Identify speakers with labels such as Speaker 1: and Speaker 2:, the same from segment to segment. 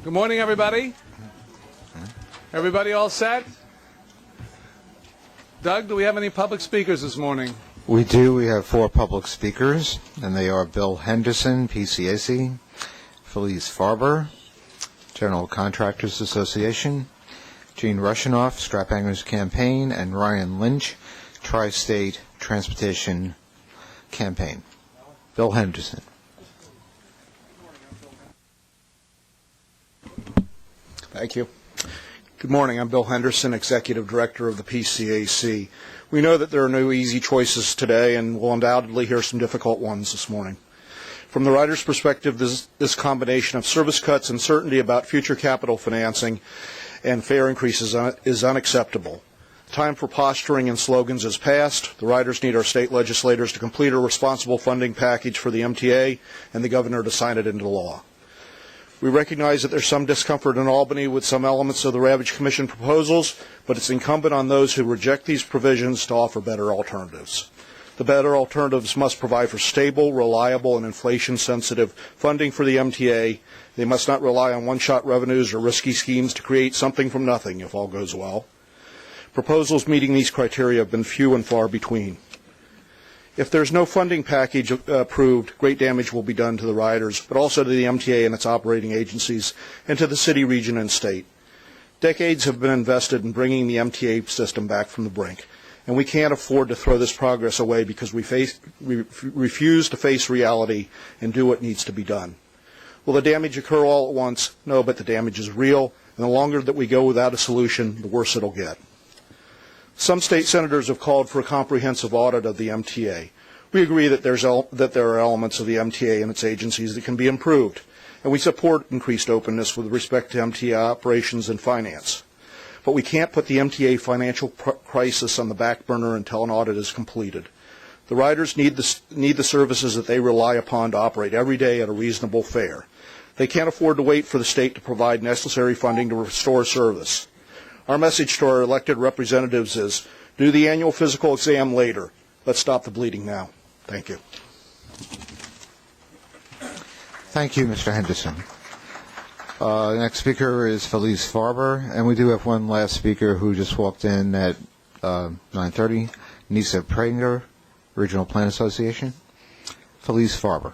Speaker 1: Good morning, everybody. Everybody all set? Doug, do we have any public speakers this morning?
Speaker 2: We do. We have 4 public speakers, and they are Bill Henderson, PCAC, Felice Farber, General Contractors Association, Gene Rushinoff, Strap-Hangers Campaign, and Ryan Lynch, Tri-State Transportation Campaign. Bill Henderson.
Speaker 3: Thank you. Good morning. I'm Bill Henderson, Executive Director of the PCAC. We know that there are no easy choices today, and we'll undoubtedly hear some difficult ones this morning. From the rider's perspective, this combination of service cuts and certainty about future capital financing and fare increases is unacceptable. The time for posturing and slogans is past. The riders need our state legislators to complete a responsible funding package for the MTA and the governor to sign it into law. We recognize that there's some discomfort in Albany with some elements of the Ravage Commission proposals, but it's incumbent on those who reject these provisions to offer better alternatives. The better alternatives must provide for stable, reliable, and inflation-sensitive funding for the MTA. They must not rely on one-shot revenues or risky schemes to create something from nothing if all goes well. Proposals meeting these criteria have been few and far between. If there's no funding package approved, great damage will be done to the riders, but also to the MTA and its operating agencies, and to the city, region, and state. Decades have been invested in bringing the MTA system back from the brink, and we can't afford to throw this progress away because we refuse to face reality and do what needs to be done. Will the damage occur all at once? No, but the damage is real, and the longer that we go without a solution, the worse it'll get. Some state senators have called for a comprehensive audit of the MTA. We agree that there are elements of the MTA and its agencies that can be improved, and we support increased openness with respect to MTA operations and finance. But we can't put the MTA financial crisis on the back burner until an audit is completed. The riders need the services that they rely upon to operate every day at a reasonable fare. They can't afford to wait for the state to provide necessary funding to restore service. Our message to our elected representatives is, do the annual physical exam later. Let's stop the bleeding now. Thank you.
Speaker 2: Thank you, Mr. Henderson. The next speaker is Felice Farber, and we do have one last speaker who just walked in at 9:30, Nisa Pranger, Regional Plan Association. Felice Farber.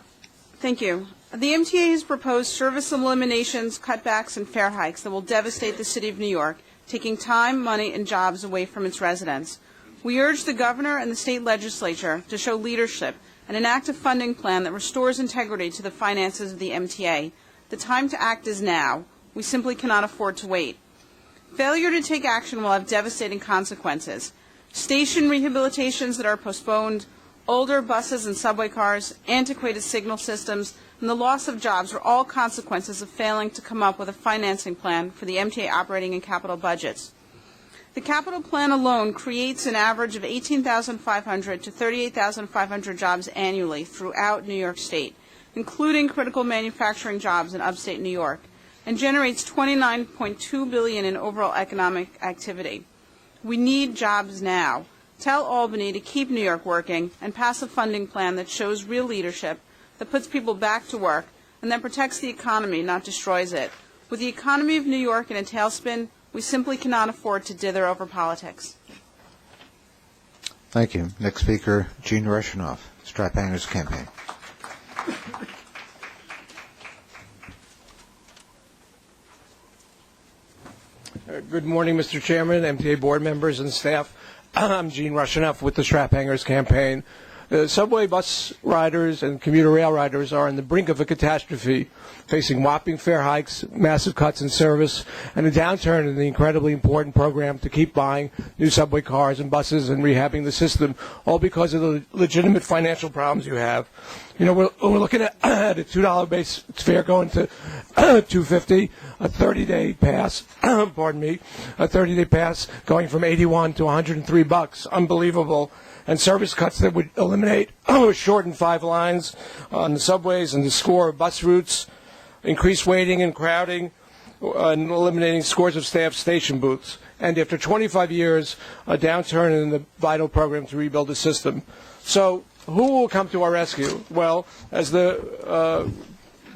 Speaker 4: Thank you. The MTA has proposed service eliminations, cutbacks, and fare hikes that will devastate the city of New York, taking time, money, and jobs away from its residents. We urge the governor and the state legislature to show leadership and enact a funding plan that restores integrity to the finances of the MTA. The time to act is now. We simply cannot afford to wait. Failure to take action will have devastating consequences. Station rehabilitations that are postponed, older buses and subway cars, antiquated signal systems, and the loss of jobs are all consequences of failing to come up with a financing plan for the MTA operating and capital budgets. The capital plan alone creates an average of 18,500 to 38,500 jobs annually throughout New York State, including critical manufacturing jobs in upstate New York, and generates $29.2 billion in overall economic activity. We need jobs now. Tell Albany to keep New York working and pass a funding plan that shows real leadership, that puts people back to work, and that protects the economy, not destroys it. With the economy of New York in a tailspin, we simply cannot afford to dither over politics.
Speaker 2: Thank you. Next speaker, Gene Rushinoff, Strap-Hangers Campaign.
Speaker 5: Good morning, Mr. Chairman, MTA board members, and staff. I'm Gene Rushinoff with the Strap-Hangers Campaign. The subway bus riders and commuter rail riders are on the brink of a catastrophe, facing whopping fare hikes, massive cuts in service, and a downturn in the incredibly important program to keep buying new subway cars and buses and rehabbing the system, all because of the legitimate financial problems you have. You know, we're looking at a $2 base fare going to $2.50, a 30-day pass, pardon me, a 30-day pass going from $81 to $103. Unbelievable. And service cuts that would eliminate shorten 5 lines on the subways and the score of bus routes, increase waiting and crowding, and eliminating scores of staff station booths. And after 25 years, a downturn in the vital program to rebuild the system. So who will come to our rescue? Well, as the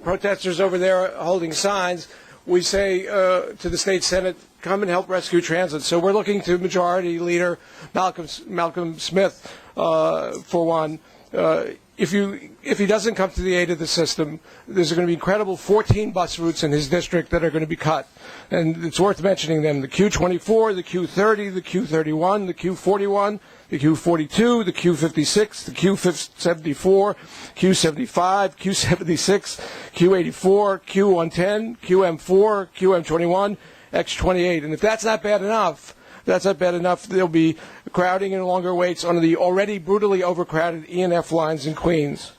Speaker 5: protesters over there holding signs, we say to the state Senate, come and help rescue transit. So we're looking to Majority Leader Malcolm Smith, for one. If he doesn't come to the aid of the system, there's going to be incredible 14 bus routes in his district that are going to be cut. And it's worth mentioning them: the Q24, the Q30, the Q31, the Q41, the Q42, the Q56, the Q74, Q75, Q76, Q84, Q110, QM4, QM21, X28. And if that's not bad enough, there'll be crowding and longer waits on the already brutally overcrowded E&F lines in Queens.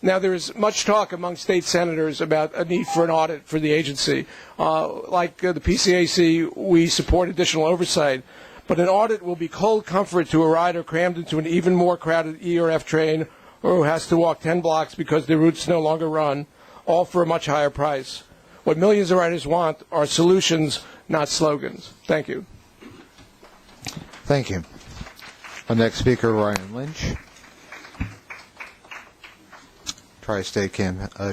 Speaker 5: Now, there is much talk among state senators about a need for an audit for the agency. Like the PCAC, we support additional oversight, but an audit will be cold comfort to a rider crammed into an even more crowded E or F train, or who has to walk 10 blocks because their routes no longer run, all for a much higher price. What millions of riders want are solutions, not slogans. Thank you.
Speaker 2: Thank you. Our next speaker, Ryan Lynch, Tri-State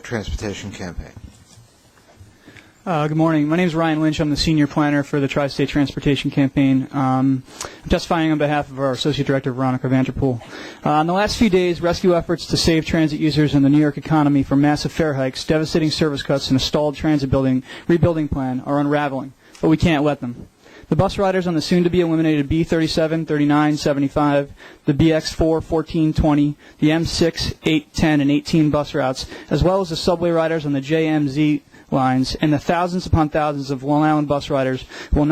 Speaker 2: Transportation Campaign.
Speaker 6: Good morning. My name is Ryan Lynch. I'm the senior planner for the Tri-State Transportation Campaign. I'm testifying on behalf of our Associate Director, Veronica Vanderpool. In the last few days, rescue efforts to save transit users in the New York economy from massive fare hikes, devastating service cuts, and a stalled transit rebuilding plan are unraveling, but we can't let them. The bus riders on the soon-to-be eliminated B37, 39, 75, the BX4, 14, 20, the M6, 8, 10, and 18 bus routes, as well as the subway riders on the JMZ lines, and the thousands upon thousands of Long Island bus riders will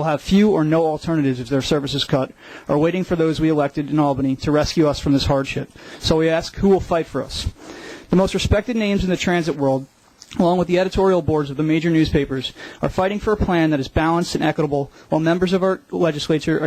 Speaker 6: have few or no alternatives if their service is cut, are waiting for those we elected in Albany to rescue us from this hardship. So we ask, who will fight for us? The most respected names in the transit world, along with the editorial boards of the major newspapers, are fighting for a plan that is balanced and equitable, while members of our legislature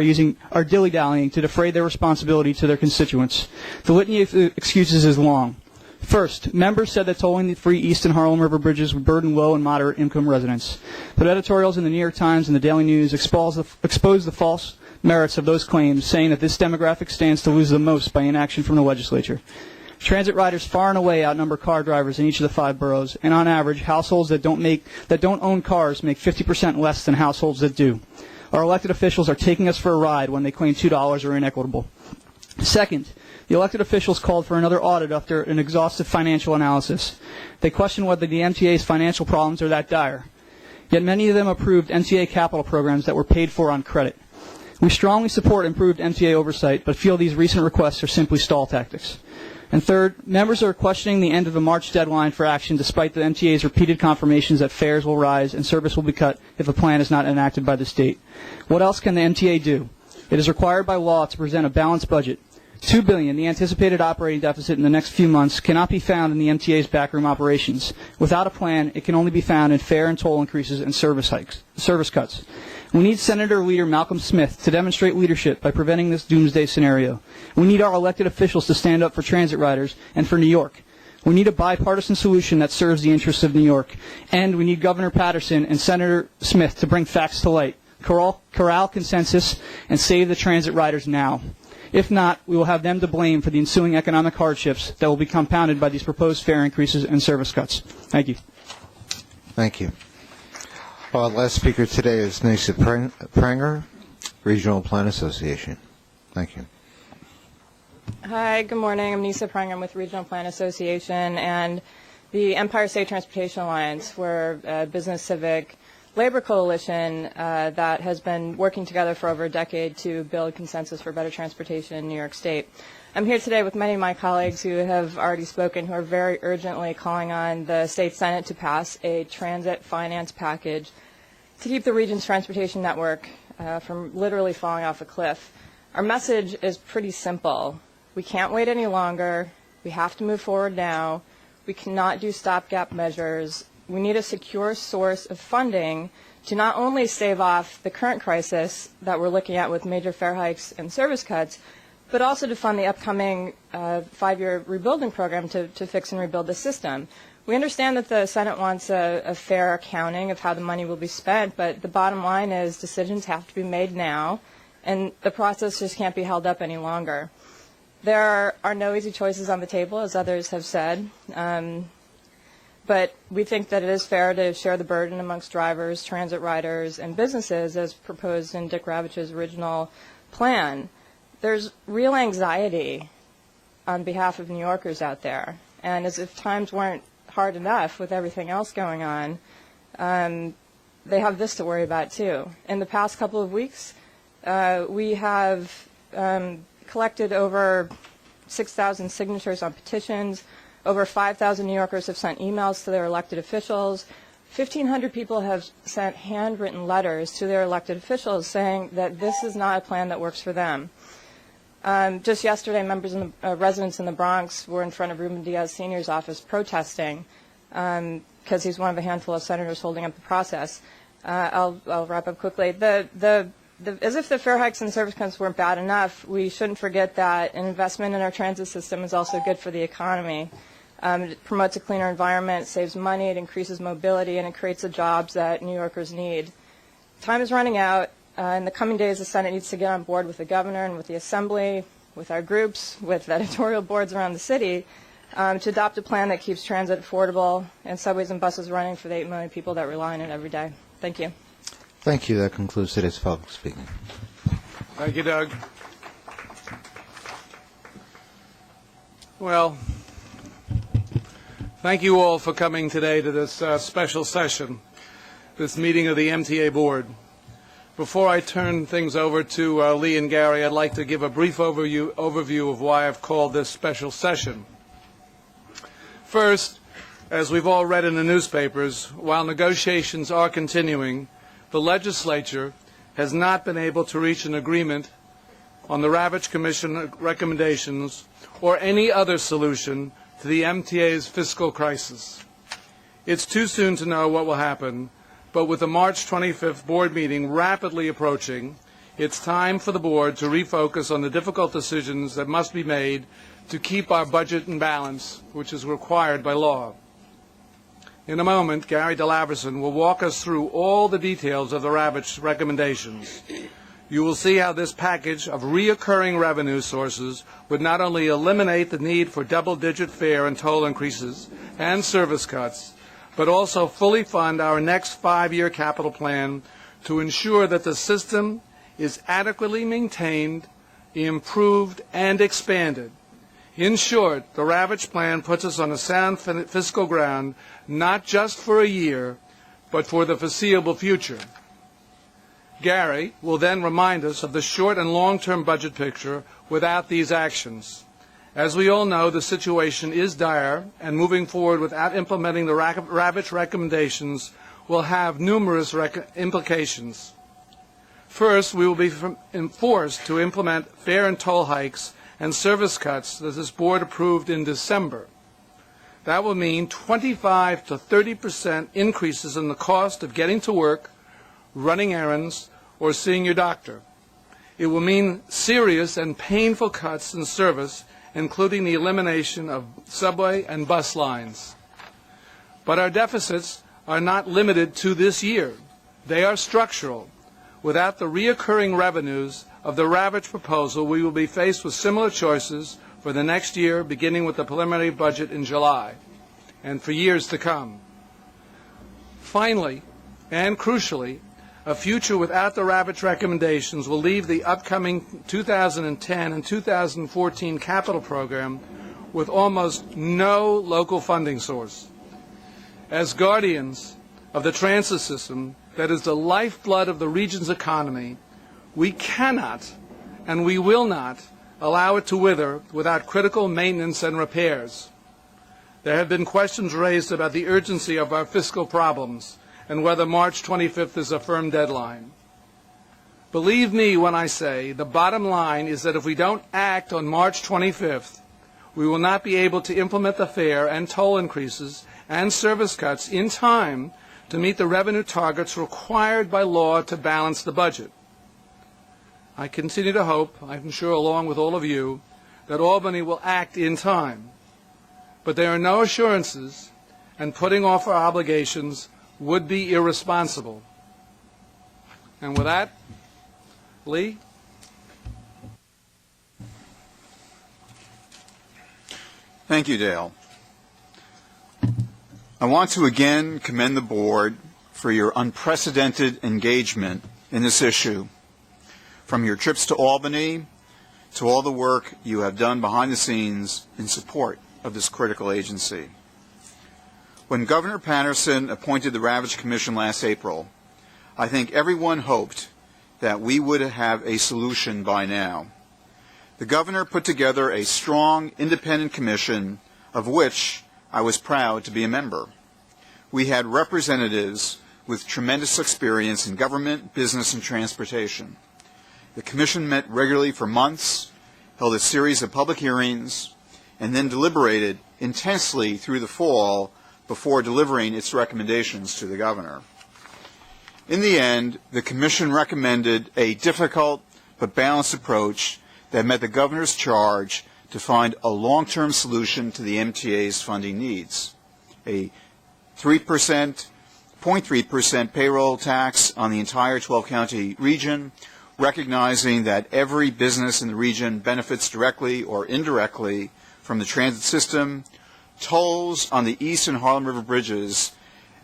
Speaker 6: are dilly-dallying to defray their responsibility to their constituents. The litany of excuses is long. First, members said that tolling the free East and Harlem River bridges would burden low and moderate income residents. But editorials in the New York Times and the Daily News expose the false merits of those claims, saying that this demographic stands to lose the most by inaction from the legislature. Transit riders far and away outnumber car drivers in each of the 5 boroughs, and on average, households that don't own cars make 50% less than households that do. Our elected officials are taking us for a ride when they claim $2 are inequitable. Second, the elected officials called for another audit after an exhaustive financial analysis. They questioned whether the MTA's financial problems are that dire. Yet many of them approved MTA capital programs that were paid for on credit. We strongly support improved MTA oversight, but feel these recent requests are simply stall tactics. And third, members are questioning the end of the March deadline for action despite the MTA's repeated confirmations that fares will rise and service will be cut if a plan is not enacted by the state. What else can the MTA do? It is required by law to present a balanced budget. $2 billion, the anticipated operating deficit in the next few months, cannot be found in the MTA's backroom operations. Without a plan, it can only be found in fare and toll increases and service cuts. We need Senator Leader Malcolm Smith to demonstrate leadership by preventing this doomsday scenario. We need our elected officials to stand up for transit riders and for New York. We need a bipartisan solution that serves the interests of New York. And we need Governor Patterson and Senator Smith to bring facts to light, corral consensus, and save the transit riders now. If not, we will have them to blame for the ensuing economic hardships that will be compounded by these proposed fare increases and service cuts. Thank you.
Speaker 2: Thank you. Our last speaker today is Nisa Pranger, Regional Plan Association. Thank you.
Speaker 7: Hi, good morning. I'm Nisa Pranger. I'm with Regional Plan Association and the Empire State Transportation Alliance. We're a business civic labor coalition that has been working together for over a decade to build consensus for better transportation in New York State. I'm here today with many of my colleagues who have already spoken, who are very urgently calling on the state Senate to pass a transit finance package to keep the region's transportation network from literally falling off a cliff. Our message is pretty simple. We can't wait any longer. We have to move forward now. We cannot do stopgap measures. We need a secure source of funding to not only stave off the current crisis that we're looking at with major fare hikes and service cuts, but also to fund the upcoming 5-year rebuilding program to fix and rebuild the system. We understand that the Senate wants a fair accounting of how the money will be spent, but the bottom line is decisions have to be made now, and the process just can't be held up any longer. There are no easy choices on the table, as others have said, but But we think that it is fair to share the burden amongst drivers, transit riders, and businesses as proposed in Dick Ravage's original plan. There's real anxiety on behalf of New Yorkers out there. And as if times weren't hard enough with everything else going on, they have this to worry about too. In the past couple of weeks, we have collected over 6,000 signatures on petitions. Over 5,000 New Yorkers have sent emails to their elected officials. 1,500 people have sent handwritten letters to their elected officials saying that this is not a plan that works for them. Just yesterday, residents in the Bronx were in front of Ruben Diaz Sr.'s office protesting because he's one of a handful of senators holding up the process. I'll wrap up quickly. As if the fare hikes and service cuts weren't bad enough, we shouldn't forget that an investment in our transit system is also good for the economy. It promotes a cleaner environment, saves money, it increases mobility, and it creates the jobs that New Yorkers need. Time is running out. In the coming days, the Senate needs to get on board with the governor and with the Assembly, with our groups, with editorial boards around the city, to adopt a plan that keeps transit affordable and subways and buses running for the 8 million people that rely on it every day. Thank you.
Speaker 2: Thank you. That concludes today's public speaking.
Speaker 1: Thank you, Doug. Well, thank you all for coming today to this special session, this meeting of the MTA Board. Before I turn things over to Lee and Gary, I'd like to give a brief overview of why I've called this special session. First, as we've all read in the newspapers, while negotiations are continuing, the legislature has not been able to reach an agreement on the Ravitch Commission recommendations or any other solution to the MTA's fiscal crisis. It's too soon to know what will happen, but with the March 25th board meeting rapidly approaching, it's time for the board to refocus on the difficult decisions that must be made to keep our budget in balance, which is required by law. In a moment, Gary DeLaverson will walk us through all the details of the Ravitch recommendations. You will see how this package of reoccurring revenue sources would not only eliminate the need for double-digit fare and toll increases and service cuts, but also fully fund our next 5-year capital plan to ensure that the system is adequately maintained, improved, and expanded. In short, the Ravitch plan puts us on a sound fiscal ground, not just for a year, but for the foreseeable future. Gary will then remind us of the short and long-term budget picture without these actions. As we all know, the situation is dire, and moving forward without implementing the Ravitch recommendations will have numerous implications. First, we will be forced to implement fare and toll hikes and service cuts that this board approved in December. That will mean 25 to 30% increases in the cost of getting to work, running errands, or seeing your doctor. It will mean serious and painful cuts in service, including the elimination of subway and bus lines. But our deficits are not limited to this year. They are structural. Without the reoccurring revenues of the Ravitch proposal, we will be faced with similar choices for the next year, beginning with the preliminary budget in July, and for years to come. Finally, and crucially, a future without the Ravitch recommendations will leave the upcoming 2010 and 2014 capital program with almost no local funding source. As guardians of the transit system that is the lifeblood of the region's economy, we cannot and we will not allow it to wither without critical maintenance and repairs. There have been questions raised about the urgency of our fiscal problems and whether March 25th is a firm deadline. Believe me when I say the bottom line is that if we don't act on March 25th, we will not be able to implement the fare and toll increases and service cuts in time to meet the revenue targets required by law to balance the budget. I continue to hope, I'm sure along with all of you, that Albany will act in time. But there are no assurances, and putting off our obligations would be irresponsible. And with that, Lee?
Speaker 8: Thank you, Dale. I want to again commend the board for your unprecedented engagement in this issue. From your trips to Albany to all the work you have done behind the scenes in support of this critical agency. When Governor Patterson appointed the Ravage Commission last April, I think everyone hoped that we would have a solution by now. The governor put together a strong, independent commission, of which I was proud to be a member. We had representatives with tremendous experience in government, business, and transportation. The commission met regularly for months, held a series of public hearings, and then deliberated intensely through the fall before delivering its recommendations to the governor. In the end, the commission recommended a difficult but balanced approach that met the governor's charge to find a long-term solution to the MTA's funding needs. A 0.3% payroll tax on the entire 12-county region, recognizing that every business in the region benefits directly or indirectly from the transit system. Tolls on the East and Harlem River bridges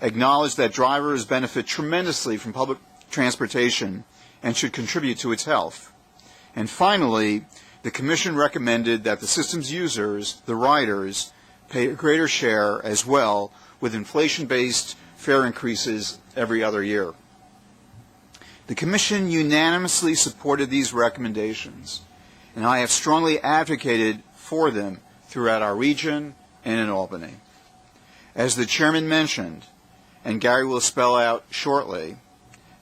Speaker 8: acknowledge that drivers benefit tremendously from public transportation and should contribute to its health. And finally, the Commission recommended that the system's users, the riders, pay a greater share as well, with inflation-based fare increases every other year. The Commission unanimously supported these recommendations, and I have strongly advocated for them throughout our region and in Albany. As the Chairman mentioned, and Gary will spell out shortly,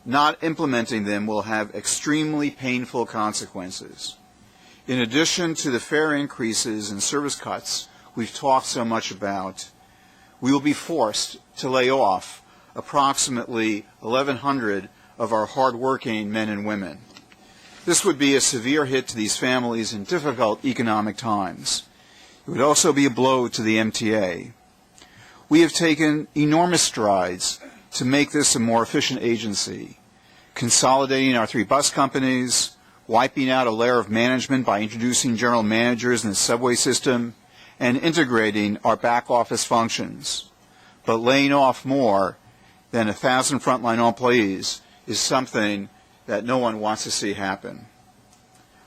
Speaker 8: not implementing them will have extremely painful consequences. In addition to the fare increases and service cuts we've talked so much about, we will be forced to lay off approximately 1,100 of our hard-working men and women. This would be a severe hit to these families in difficult economic times. It would also be a blow to the MTA. We have taken enormous strides to make this a more efficient agency, consolidating our 3 bus companies, wiping out a layer of management by introducing general managers in the subway system, and integrating our back office functions. But laying off more than 1,000 frontline employees is something that no one wants to see happen.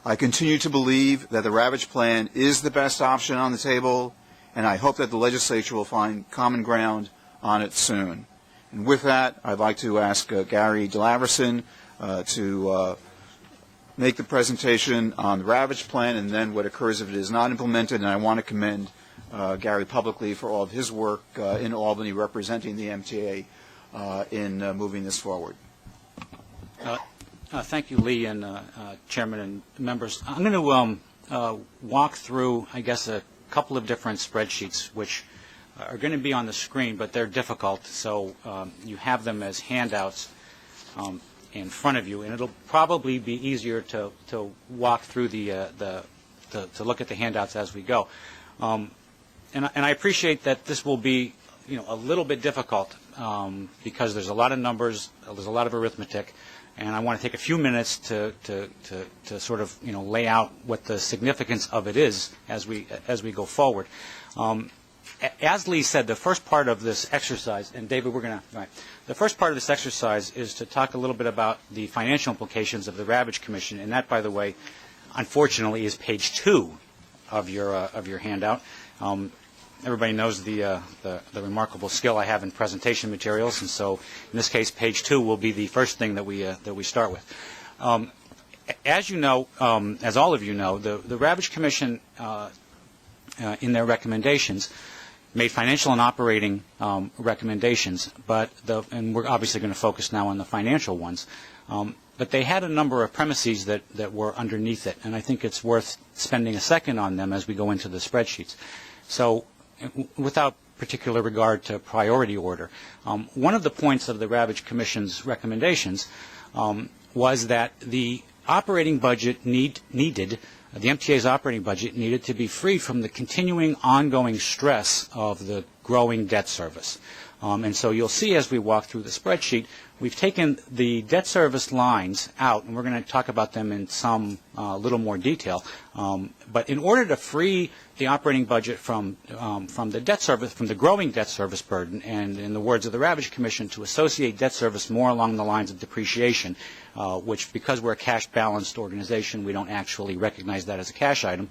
Speaker 8: I continue to believe that the Ravage Plan is the best option on the table, and I hope that the legislature will find common ground on it soon. And with that, I'd like to ask Gary DeLaverson to make the presentation on the Ravage Plan and then what occurs if it is not implemented. And I want to commend Gary publicly for all of his work in Albany representing the MTA in moving this forward.
Speaker 9: Thank you, Lee, and Chairman and members. I'm going to walk through, I guess, a couple of different spreadsheets, which are going to be on the screen, but they're difficult, so you have them as handouts in front of you, and it'll probably be easier to walk through to look at the handouts as we go. And I appreciate that this will be, a little bit difficult because there's a lot of numbers, there's a lot of arithmetic, and I want to take a few minutes to sort of lay out what the significance of it is as we go forward. As Lee said, the first part of this exercise, and David, the first part of this exercise is to talk a little bit about the financial implications of the Ravage Commission, and that, by the way, unfortunately, is page 2 of your handout. Everybody knows the remarkable skill I have in presentation materials, and so in this case, page 2 will be the first thing that we start with. As you know, as all of you know, the Ravage Commission, in their recommendations, made financial and operating recommendations, and we're obviously going to focus now on the financial ones. But they had a number of premises that were underneath it, and I think it's worth spending a second on them as we go into the spreadsheets. So, without particular regard to priority order, one of the points of the Ravage Commission's recommendations was that the operating budget the MTA's operating budget needed to be free from the continuing ongoing stress of the growing debt service. And so you'll see as we walk through the spreadsheet, we've taken the debt service lines out, and we're going to talk about them in some little more detail. But in order to free the operating budget from the debt service, from the growing debt service burden, and in the words of the Ravage Commission, to associate debt service more along the lines of depreciation, which, because we're a cash-balanced organization, we don't actually recognize that as a cash item.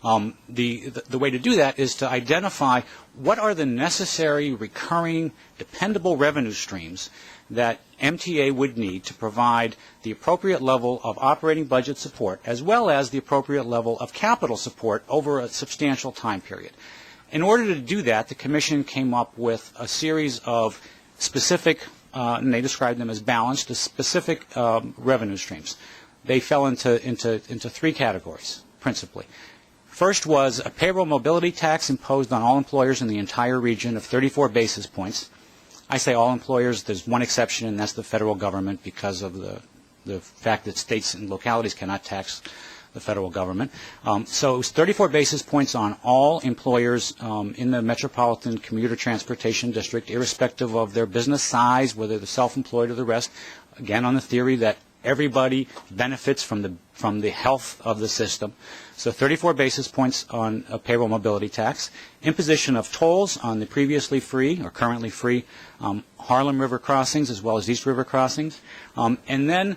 Speaker 9: The way to do that is to identify what are the necessary, recurring, dependable revenue streams that MTA would need to provide the appropriate level of operating budget support as well as the appropriate level of capital support over a substantial time period. In order to do that, the Commission came up with a series of specific, and they described them as balanced, specific revenue streams. They fell into three categories, principally. First was a payroll mobility tax imposed on all employers in the entire region of 34 basis points. I say all employers. There's one exception, and that's the federal government because of the fact that states and localities cannot tax the federal government. So it was 34 basis points on all employers in the Metropolitan Commuter Transportation District, irrespective of their business size, whether they're self-employed or the rest, again on the theory that everybody benefits from the health of the system. So 34 basis points on a payroll mobility tax, imposition of tolls on the previously free or currently free Harlem River crossings as well as East River crossings, and then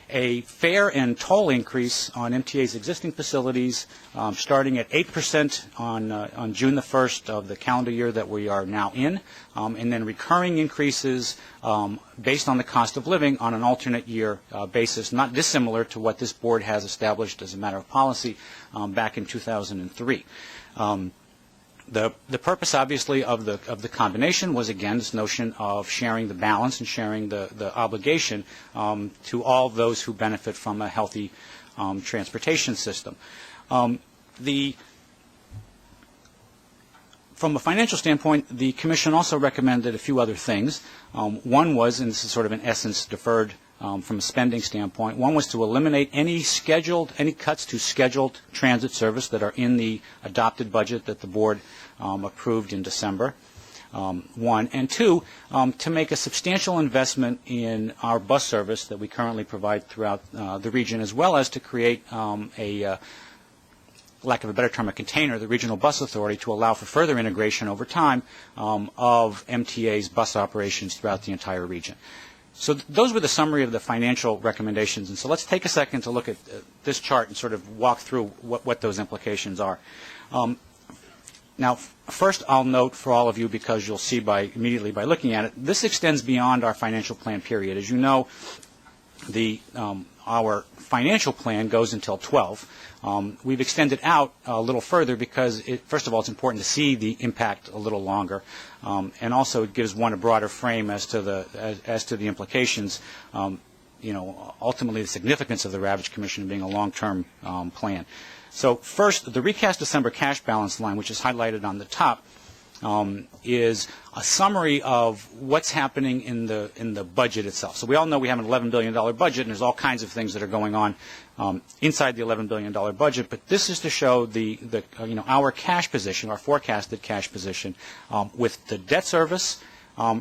Speaker 9: a fare and toll increase on MTA's existing facilities starting at 8% on June the 1st of the calendar year that we are now in, and then recurring increases based on the cost of living on an alternate year basis, not dissimilar to what this board has established as a matter of policy back in 2003. The purpose, obviously, of the combination was, again, this notion of sharing the balance and sharing the obligation to all those who benefit from a healthy transportation system. From a financial standpoint, the Commission also recommended a few other things. One was, and this is sort of in essence deferred from a spending standpoint, one was to eliminate any cuts to scheduled transit service that are in the adopted budget that the board approved in December. One, and two, to make a substantial investment in our bus service that we currently provide throughout the region, as well as to create lack of a better term, a container, the Regional Bus Authority, to allow for further integration over time of MTA's bus operations throughout the entire region. So those were the summary of the financial recommendations. And so let's take a second to look at this chart and sort of walk through what those implications are. Now, first I'll note for all of you, because you'll see immediately by looking at it, this extends beyond our financial plan period. As you know, our financial plan goes until 12. We've extended out a little further because, first of all, it's important to see the impact a little longer, and also it gives one a broader frame as to the implications. Ultimately the significance of the Ravage Commission being a long-term plan. So first, the recast December cash balance line, which is highlighted on the top, is a summary of what's happening in the budget itself. So we all know we have an $11 billion budget, and there's all kinds of things that are going on inside the $11 billion budget. But this is to show our cash position, our forecasted cash position, with the debt service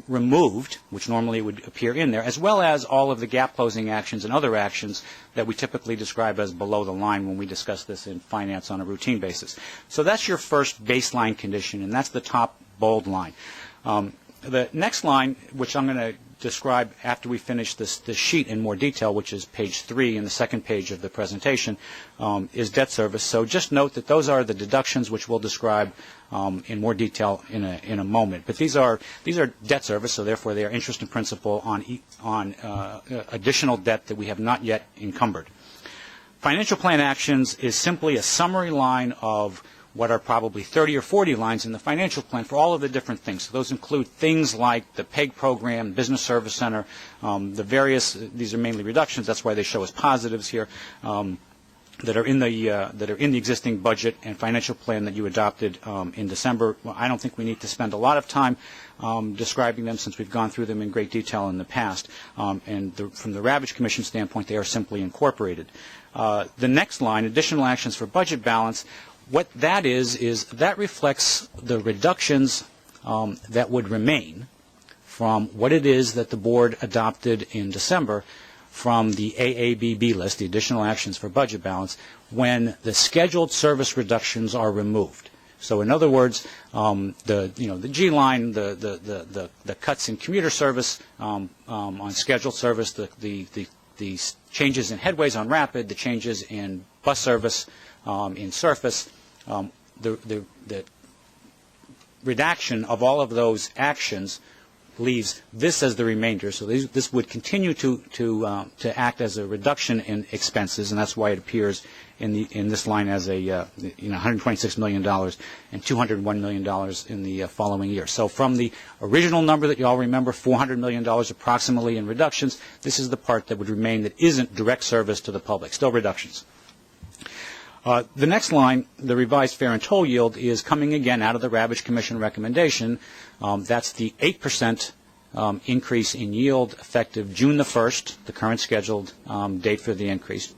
Speaker 9: removed, which normally would appear in there, as well as all of the gap closing actions and other actions that we typically describe as below the line when we discuss this in finance on a routine basis. So that's your first baseline condition, and that's the top bold line. The next line, which I'm going to describe after we finish this sheet in more detail, which is page 3 in the second page of the presentation, is debt service. So just note that those are the deductions, which we'll describe in more detail in a moment. But these are debt service, so therefore they are interest and principal on additional debt that we have not yet encumbered. Financial plan actions is simply a summary line of what are probably 30 or 40 lines in the financial plan for all of the different things. So those include things like the PEG program, Business Service Center, these are mainly reductions, that's why they show as positives here, that are in the existing budget and financial plan that you adopted in December. Well, I don't think we need to spend a lot of time describing them, since we've gone through them in great detail in the past. And from the Ravage Commission standpoint, they are simply incorporated. The next line, additional actions for budget balance, what that is that reflects the reductions that would remain from what it is that the board adopted in December from the AABB list, the additional actions for budget balance, when the scheduled service reductions are removed. So in other words, the G line, the cuts in commuter service on scheduled service, the changes in headways on rapid, the changes in bus service in surface, the redaction of all of those actions leaves this as the remainder. So this would continue to act as a reduction in expenses, and that's why it appears in this line as a $126 million and $201 million in the following year. So from the original number that you all remember, $400 million approximately in reductions, this is the part that would remain that isn't direct service to the public, still reductions. The next line, the revised fare and toll yield, is coming again out of the Ravitch Commission recommendation. That's the 8% increase in yield effective June the 1st, the current scheduled date for the increase.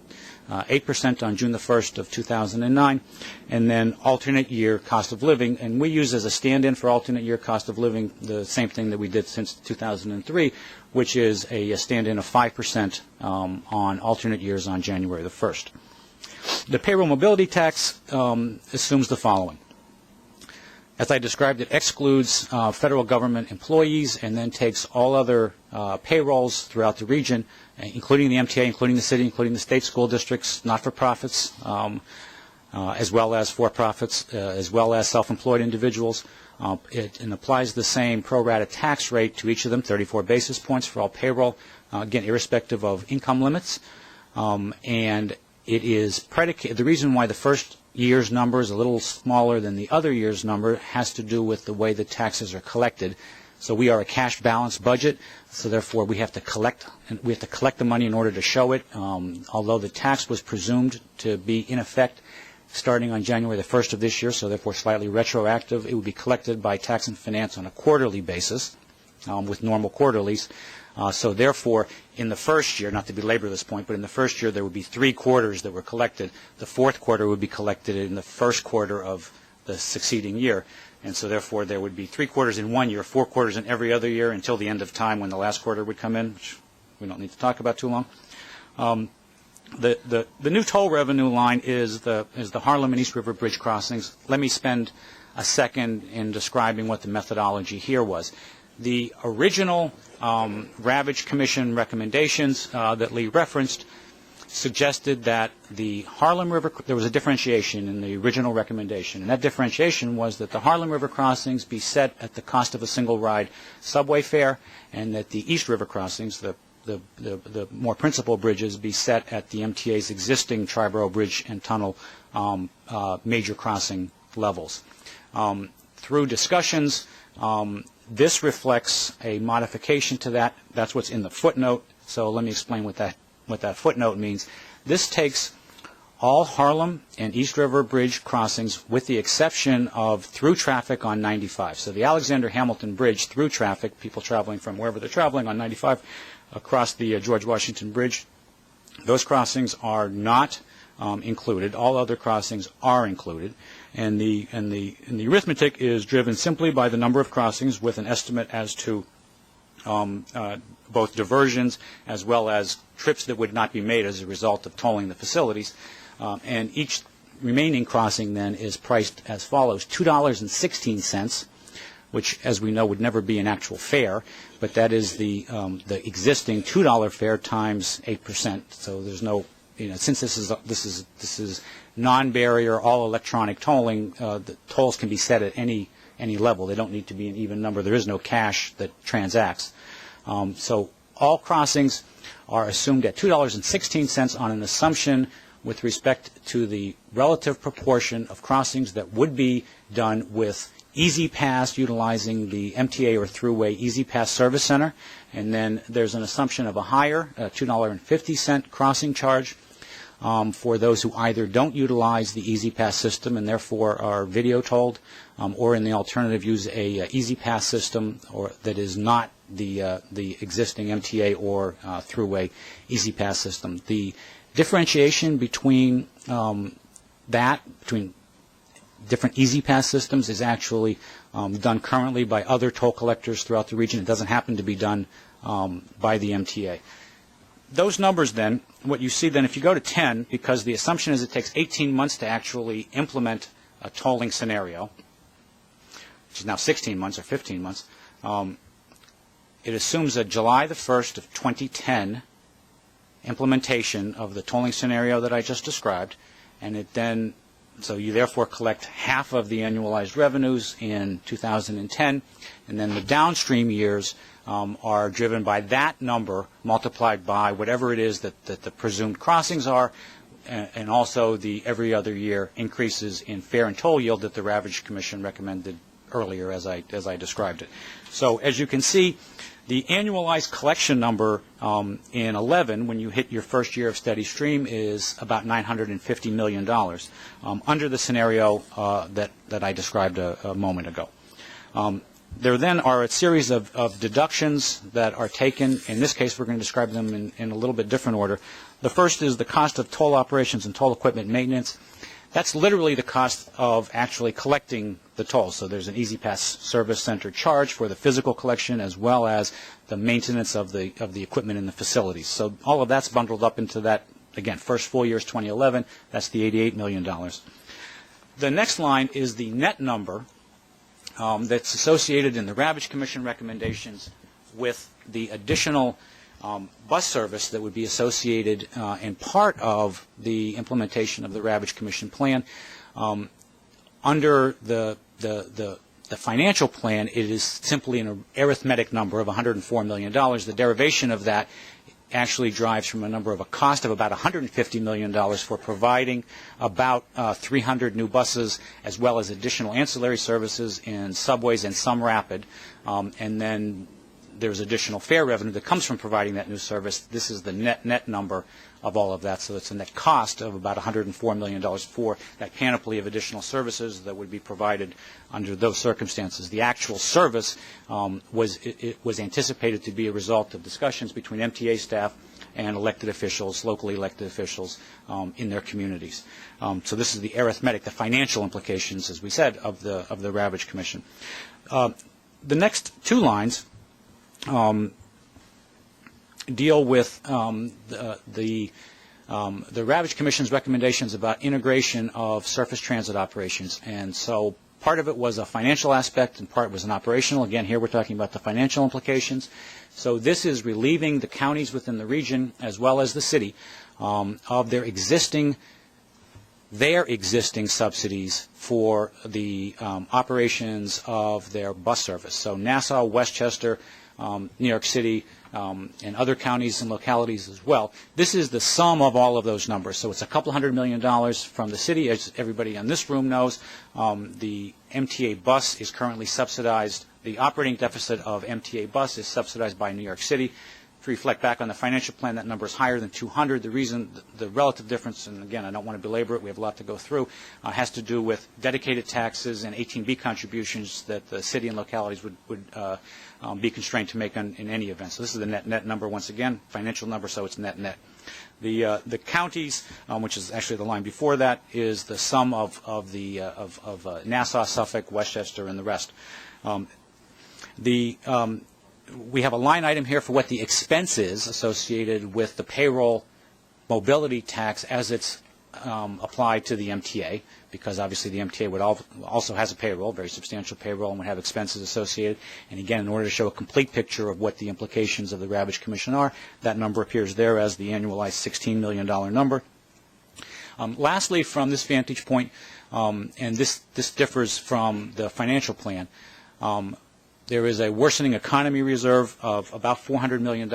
Speaker 9: 8% on June the 1st of 2009, and then alternate year cost of living. And we use as a stand-in for alternate year cost of living the same thing that we did since 2003, which is a stand-in of 5% on alternate years on January the 1st. The payroll mobility tax assumes the following. As I described, it excludes federal government employees and then takes all other payrolls throughout the region, including the MTA, including the city, including the state school districts, not-for-profits, as well as for-profits, as well as self-employed individuals. It applies the same pro-rata tax rate to each of them, 34 basis points for all payroll, again, irrespective of income limits. And it is predicated, the reason why the first year's number is a little smaller than the other year's number has to do with the way the taxes are collected. So we are a cash balance budget, so therefore we have to collect the money in order to show it. Although the tax was presumed to be in effect starting on January the 1st of this year, so therefore slightly retroactive, it would be collected by Tax and Finance on a quarterly basis with normal quarterlies. So therefore, in the first year, not to belabor this point, but in the first year there would be 3 quarters that were collected. The fourth quarter would be collected in the first quarter of the succeeding year. And so therefore there would be 3 quarters in one year, 4 quarters in every other year until the end of time when the last quarter would come in, which we don't need to talk about too long. The new toll revenue line is the Harlem and East River Bridge crossings. Let me spend a second in describing what the methodology here was. The original Ravitch Commission recommendations that Lee referenced suggested that the Harlem River, there was a differentiation in the original recommendation, and that differentiation was that the Harlem River crossings be set at the cost of a single ride subway fare, and that the East River crossings, the more principal bridges, be set at the MTA's existing Triborough Bridge and Tunnel major crossing levels. Through discussions, this reflects a modification to that. That's what's in the footnote. So let me explain what that footnote means. This takes all Harlem and East River Bridge crossings with the exception of through traffic on 95. So the Alexander Hamilton Bridge through traffic, people traveling from wherever they're traveling on 95 across the George Washington Bridge, those crossings are not included. All other crossings are included. And the arithmetic is driven simply by the number of crossings with an estimate as to both diversions as well as trips that would not be made as a result of tolling the facilities. And each remaining crossing then is priced as follows: $2.16, which, as we know, would never be an actual fare, but that is the existing $2 fare times 8%. So there's no, since this is non-barrier, all electronic tolling, the tolls can be set at any level. They don't need to be an even number. There is no cash that transacts. So all crossings are assumed at $2.16 on an assumption with respect to the relative proportion of crossings that would be done with Easy Pass utilizing the MTA or Thruway Easy Pass Service Center. And then there's an assumption of a higher $2.50 crossing charge for those who either don't utilize the Easy Pass system and therefore are video tolled, or in the alternative use a Easy Pass system or that is not the existing MTA or Thruway Easy Pass system. The differentiation between between different Easy Pass systems is actually done currently by other toll collectors throughout the region. It doesn't happen to be done by the MTA. Those numbers then, what you see then, if you go to 10, because the assumption is it takes 18 months to actually implement a tolling scenario, which is now 16 months or 15 months, it assumes a July the 1st of 2010 implementation of the tolling scenario that I just described, and it then, so you therefore collect half of the annualized revenues in 2010, and then the downstream years are driven by that number multiplied by whatever it is that the presumed crossings are, and also the every other year increases in fare and toll yield that the Ravage Commission recommended earlier as I described it. So as you can see, the annualized collection number in 11, when you hit your first year of steady stream, is about $950 million under the scenario that I described a moment ago. There then are a series of deductions that are taken. In this case, we're going to describe them in a little bit different order. The first is the cost of toll operations and toll equipment maintenance. That's literally the cost of actually collecting the tolls. So there's an Easy Pass service center charge for the physical collection as well as the maintenance of the equipment in the facilities. So all of that's bundled up into that, again, first full year is 2011. That's the $88 million. The next line is the net number that's associated in the Ravage Commission recommendations with the additional bus service that would be associated in part of the implementation of the Ravage Commission plan. Under the financial plan, it is simply an arithmetic number of $104 million. The derivation of that actually drives from a cost of about $150 million for providing about 300 new buses as well as additional ancillary services in subways and some rapid, and then there's additional fare revenue that comes from providing that new service. This is the net number of all of that, so it's a net cost of about $104 million for that panoply of additional services that would be provided under those circumstances. The actual service was anticipated to be a result of discussions between MTA staff and elected officials, locally elected officials in their communities. So this is the arithmetic, the financial implications, as we said, of the Ravage Commission. The next two lines deal with the Ravage Commission's recommendations about integration of surface transit operations. And so part of it was a financial aspect and part was an operational. Again, here we're talking about the financial implications. So this is relieving the counties within the region as well as the city of their existing subsidies for the operations of their bus service. So Nassau, Westchester, New York City, and other counties and localities as well. This is the sum of all of those numbers. So it's a couple $100 million from the city. As everybody in this room knows, the MTA bus is currently subsidized. The operating deficit of MTA bus is subsidized by New York City. If you reflect back on the financial plan, that number is higher than 200. The reason, the relative difference, and again, I don't want to belabor it, we have a lot to go through, has to do with dedicated taxes and 18B contributions that the city and localities would be constrained to make in any event. So this is the net number once again, financial number, so it's net. The counties, which is actually the line before that, is the sum of Nassau, Suffolk, Westchester, and the rest. We have a line item here for what the expense is associated with the payroll mobility tax as it's applied to the MTA, because obviously the MTA would also has a payroll, very substantial payroll, and would have expenses associated. And again, in order to show a complete picture of what the implications of the Ravage Commission are, that number appears there as the annualized $16 million number. Lastly, from this vantage point, and this differs from the financial plan, there is a worsening economy reserve of about $400 million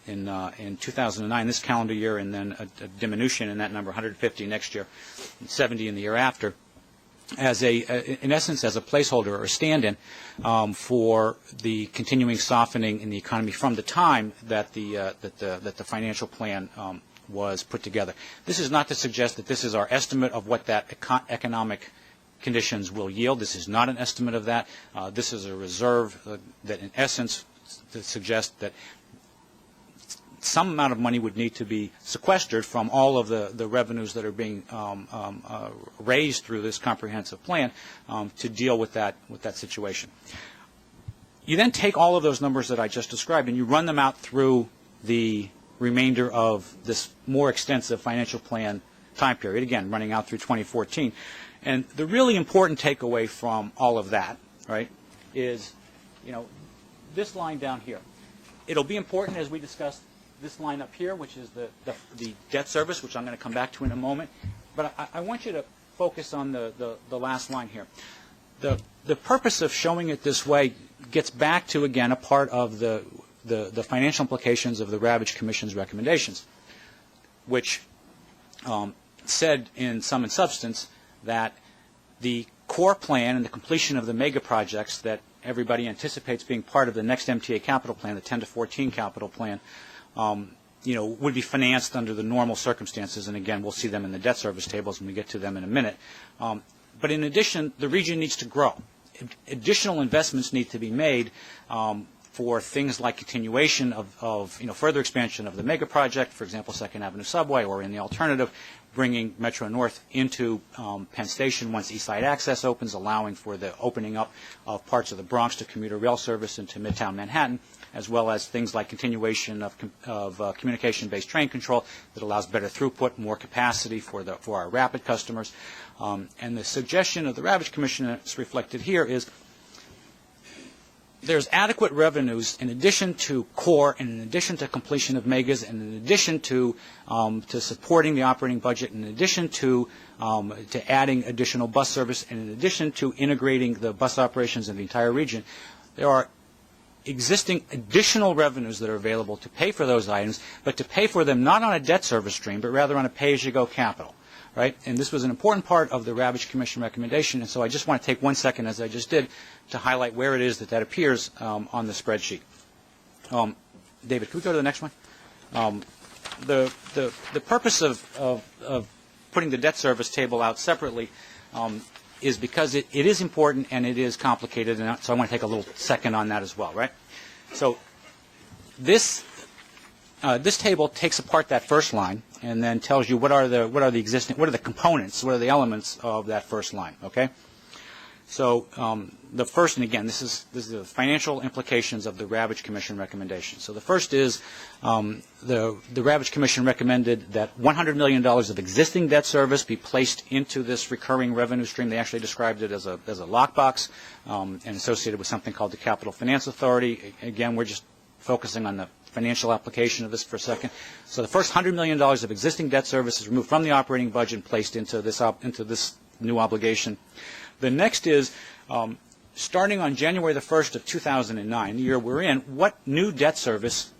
Speaker 9: in 2009, this calendar year, and then a diminution in that number, 150 next year, 70 in the year after, as in essence, as a placeholder or a stand-in for the continuing softening in the economy from the time that the financial plan was put together. This is not to suggest that this is our estimate of what that economic conditions will yield. This is not an estimate of that. This is a reserve that, in essence, suggests that some amount of money would need to be sequestered from all of the revenues that are being raised through this comprehensive plan to deal with that situation. You then take all of those numbers that I just described and you run them out through the remainder of this more extensive financial plan time period, again, running out through 2014. And the really important takeaway from all of that, right, is, this line down here. It'll be important as we discuss this line up here, which is the debt service, which I'm going to come back to in a moment. But I want you to focus on the last line here. The purpose of showing it this way gets back to, again, a part of the financial implications of the Ravage Commission's recommendations, which said in sum and substance that the core plan and the completion of the mega projects that everybody anticipates being part of the next MTA capital plan, the 10 to 14 capital plan, would be financed under the normal circumstances. And again, we'll see them in the debt service tables when we get to them in a minute. But in addition, the region needs to grow. Additional investments need to be made for things like continuation of further expansion of the mega project, for example, 2nd Avenue Subway, or in the alternative, bringing Metro North into Penn Station once East Side Access opens, allowing for the opening up of parts of the Bronx to commuter rail service into Midtown Manhattan, as well as things like continuation of communication-based train control that allows better throughput, more capacity for our rapid customers. And the suggestion of the Ravage Commission that's reflected here is there's adequate revenues in addition to core and in addition to completion of megas and in addition to supporting the operating budget, in addition to adding additional bus service, and in addition to integrating the bus operations in the entire region. There are existing additional revenues that are available to pay for those items, but to pay for them not on a debt service stream, but rather on a pay-as-you-go capital. Right? And this was an important part of the Ravage Commission recommendation, and so I just want to take 1 second, as I just did, to highlight where it is that appears on the spreadsheet. David, can we go to the next one? The purpose of putting the debt service table out separately is because it is important and it is complicated, and so I want to take a little second on that as well, right? So this table takes apart that first line and then tells you what are the components, what are the elements of that first line. Okay, so the first, and again, this is the financial implications of the Ravage Commission recommendation. So the first is the Ravage Commission recommended that $100 million of existing debt service be placed into this recurring revenue stream. They actually described it as a lockbox and associated with something called the Capital Finance Authority. Again, we're just focusing on the financial application of this for a second. So the first $100 million of existing debt service is removed from the operating budget and placed into this new obligation. The next is, starting on January the 1st of 2009, the year we're in, what new debt service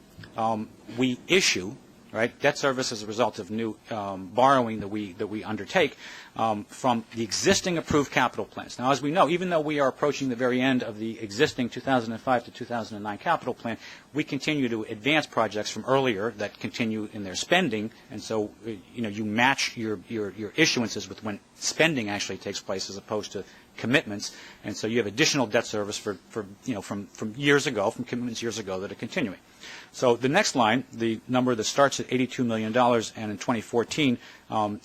Speaker 9: we issue, right? Debt service as a result of new borrowing that we undertake from the existing approved capital plans. Now, as we know, even though we are approaching the very end of the existing 2005 to 2009 capital plan, we continue to advance projects from earlier that continue in their spending, and so you match your issuances with when spending actually takes place as opposed to commitments, and so you have additional debt service from years ago, from commitments years ago that are continuing. So the next line, the number that starts at $82 million and in 2014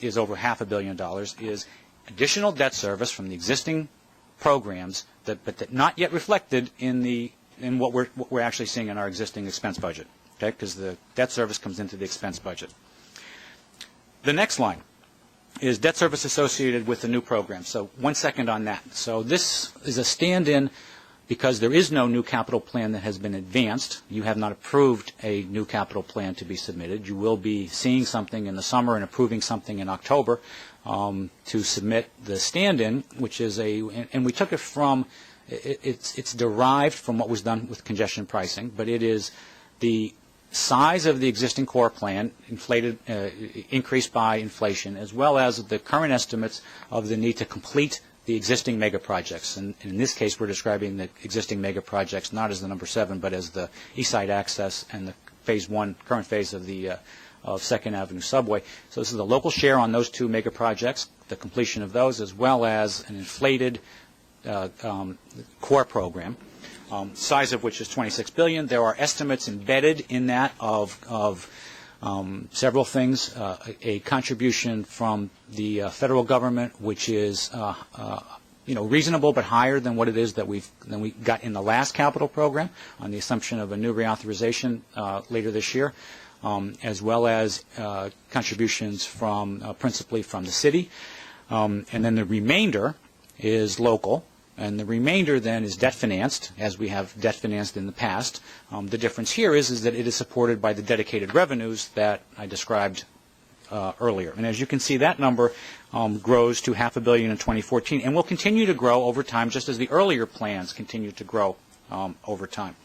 Speaker 9: is over $500 million, is additional debt service from the existing programs that not yet reflected in what we're actually seeing in our existing expense budget, okay? Because the debt service comes into the expense budget. The next line is debt service associated with the new program. So 1 second on that. So this is a stand-in because there is no new capital plan that has been advanced. You have not approved a new capital plan to be submitted. You will be seeing something in the summer and approving something in October to submit the stand-in, which is and we took it from, it's derived from what was done with congestion pricing, but it is the size of the existing core plan increased by inflation, as well as the current estimates of the need to complete the existing mega projects. And in this case, we're describing the existing mega projects not as the number 7, but as the East Side Access and the current phase of the of 2nd Avenue Subway. So this is the local share on those two mega projects, the completion of those, as well as an inflated core program. size of which is $26 billion. There are estimates embedded in that of several things. A contribution from the federal government, which is reasonable but higher than what it is that we got in the last capital program, on the assumption of a new reauthorization later this year, as well as contributions from principally from the city, and then the remainder is local. And the remainder then is debt financed, as we have debt financed in the past. The difference here is that it is supported by the dedicated revenues that I described earlier. And as you can see, that number grows to $500 million in 2014 and will continue to grow over time, just as the earlier plans continue to grow over time.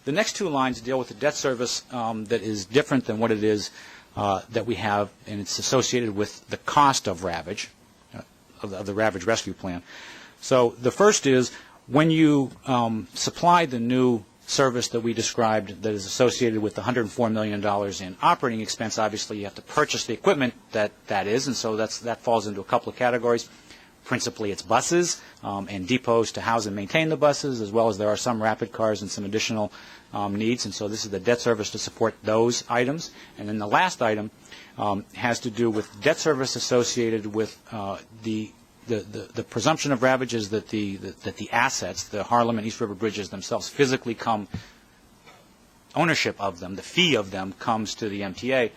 Speaker 9: The next two lines deal with the debt service that is different than what it is that we have, and it's associated with the cost of Ravage, of the Ravage Rescue Plan. So the first is when you supply the new service that we described that is associated with the $104 million in operating expense, obviously you have to purchase the equipment that is, and so that falls into a couple of categories. Principally it's buses and depots to house and maintain the buses, as well as there are some rapid cars and some additional needs, and so this is the debt service to support those items. And then the last item has to do with debt service associated with the presumption of Ravage is that the assets, the Harlem and East River bridges themselves, physically come, ownership of them, the fee of them comes to the MTA,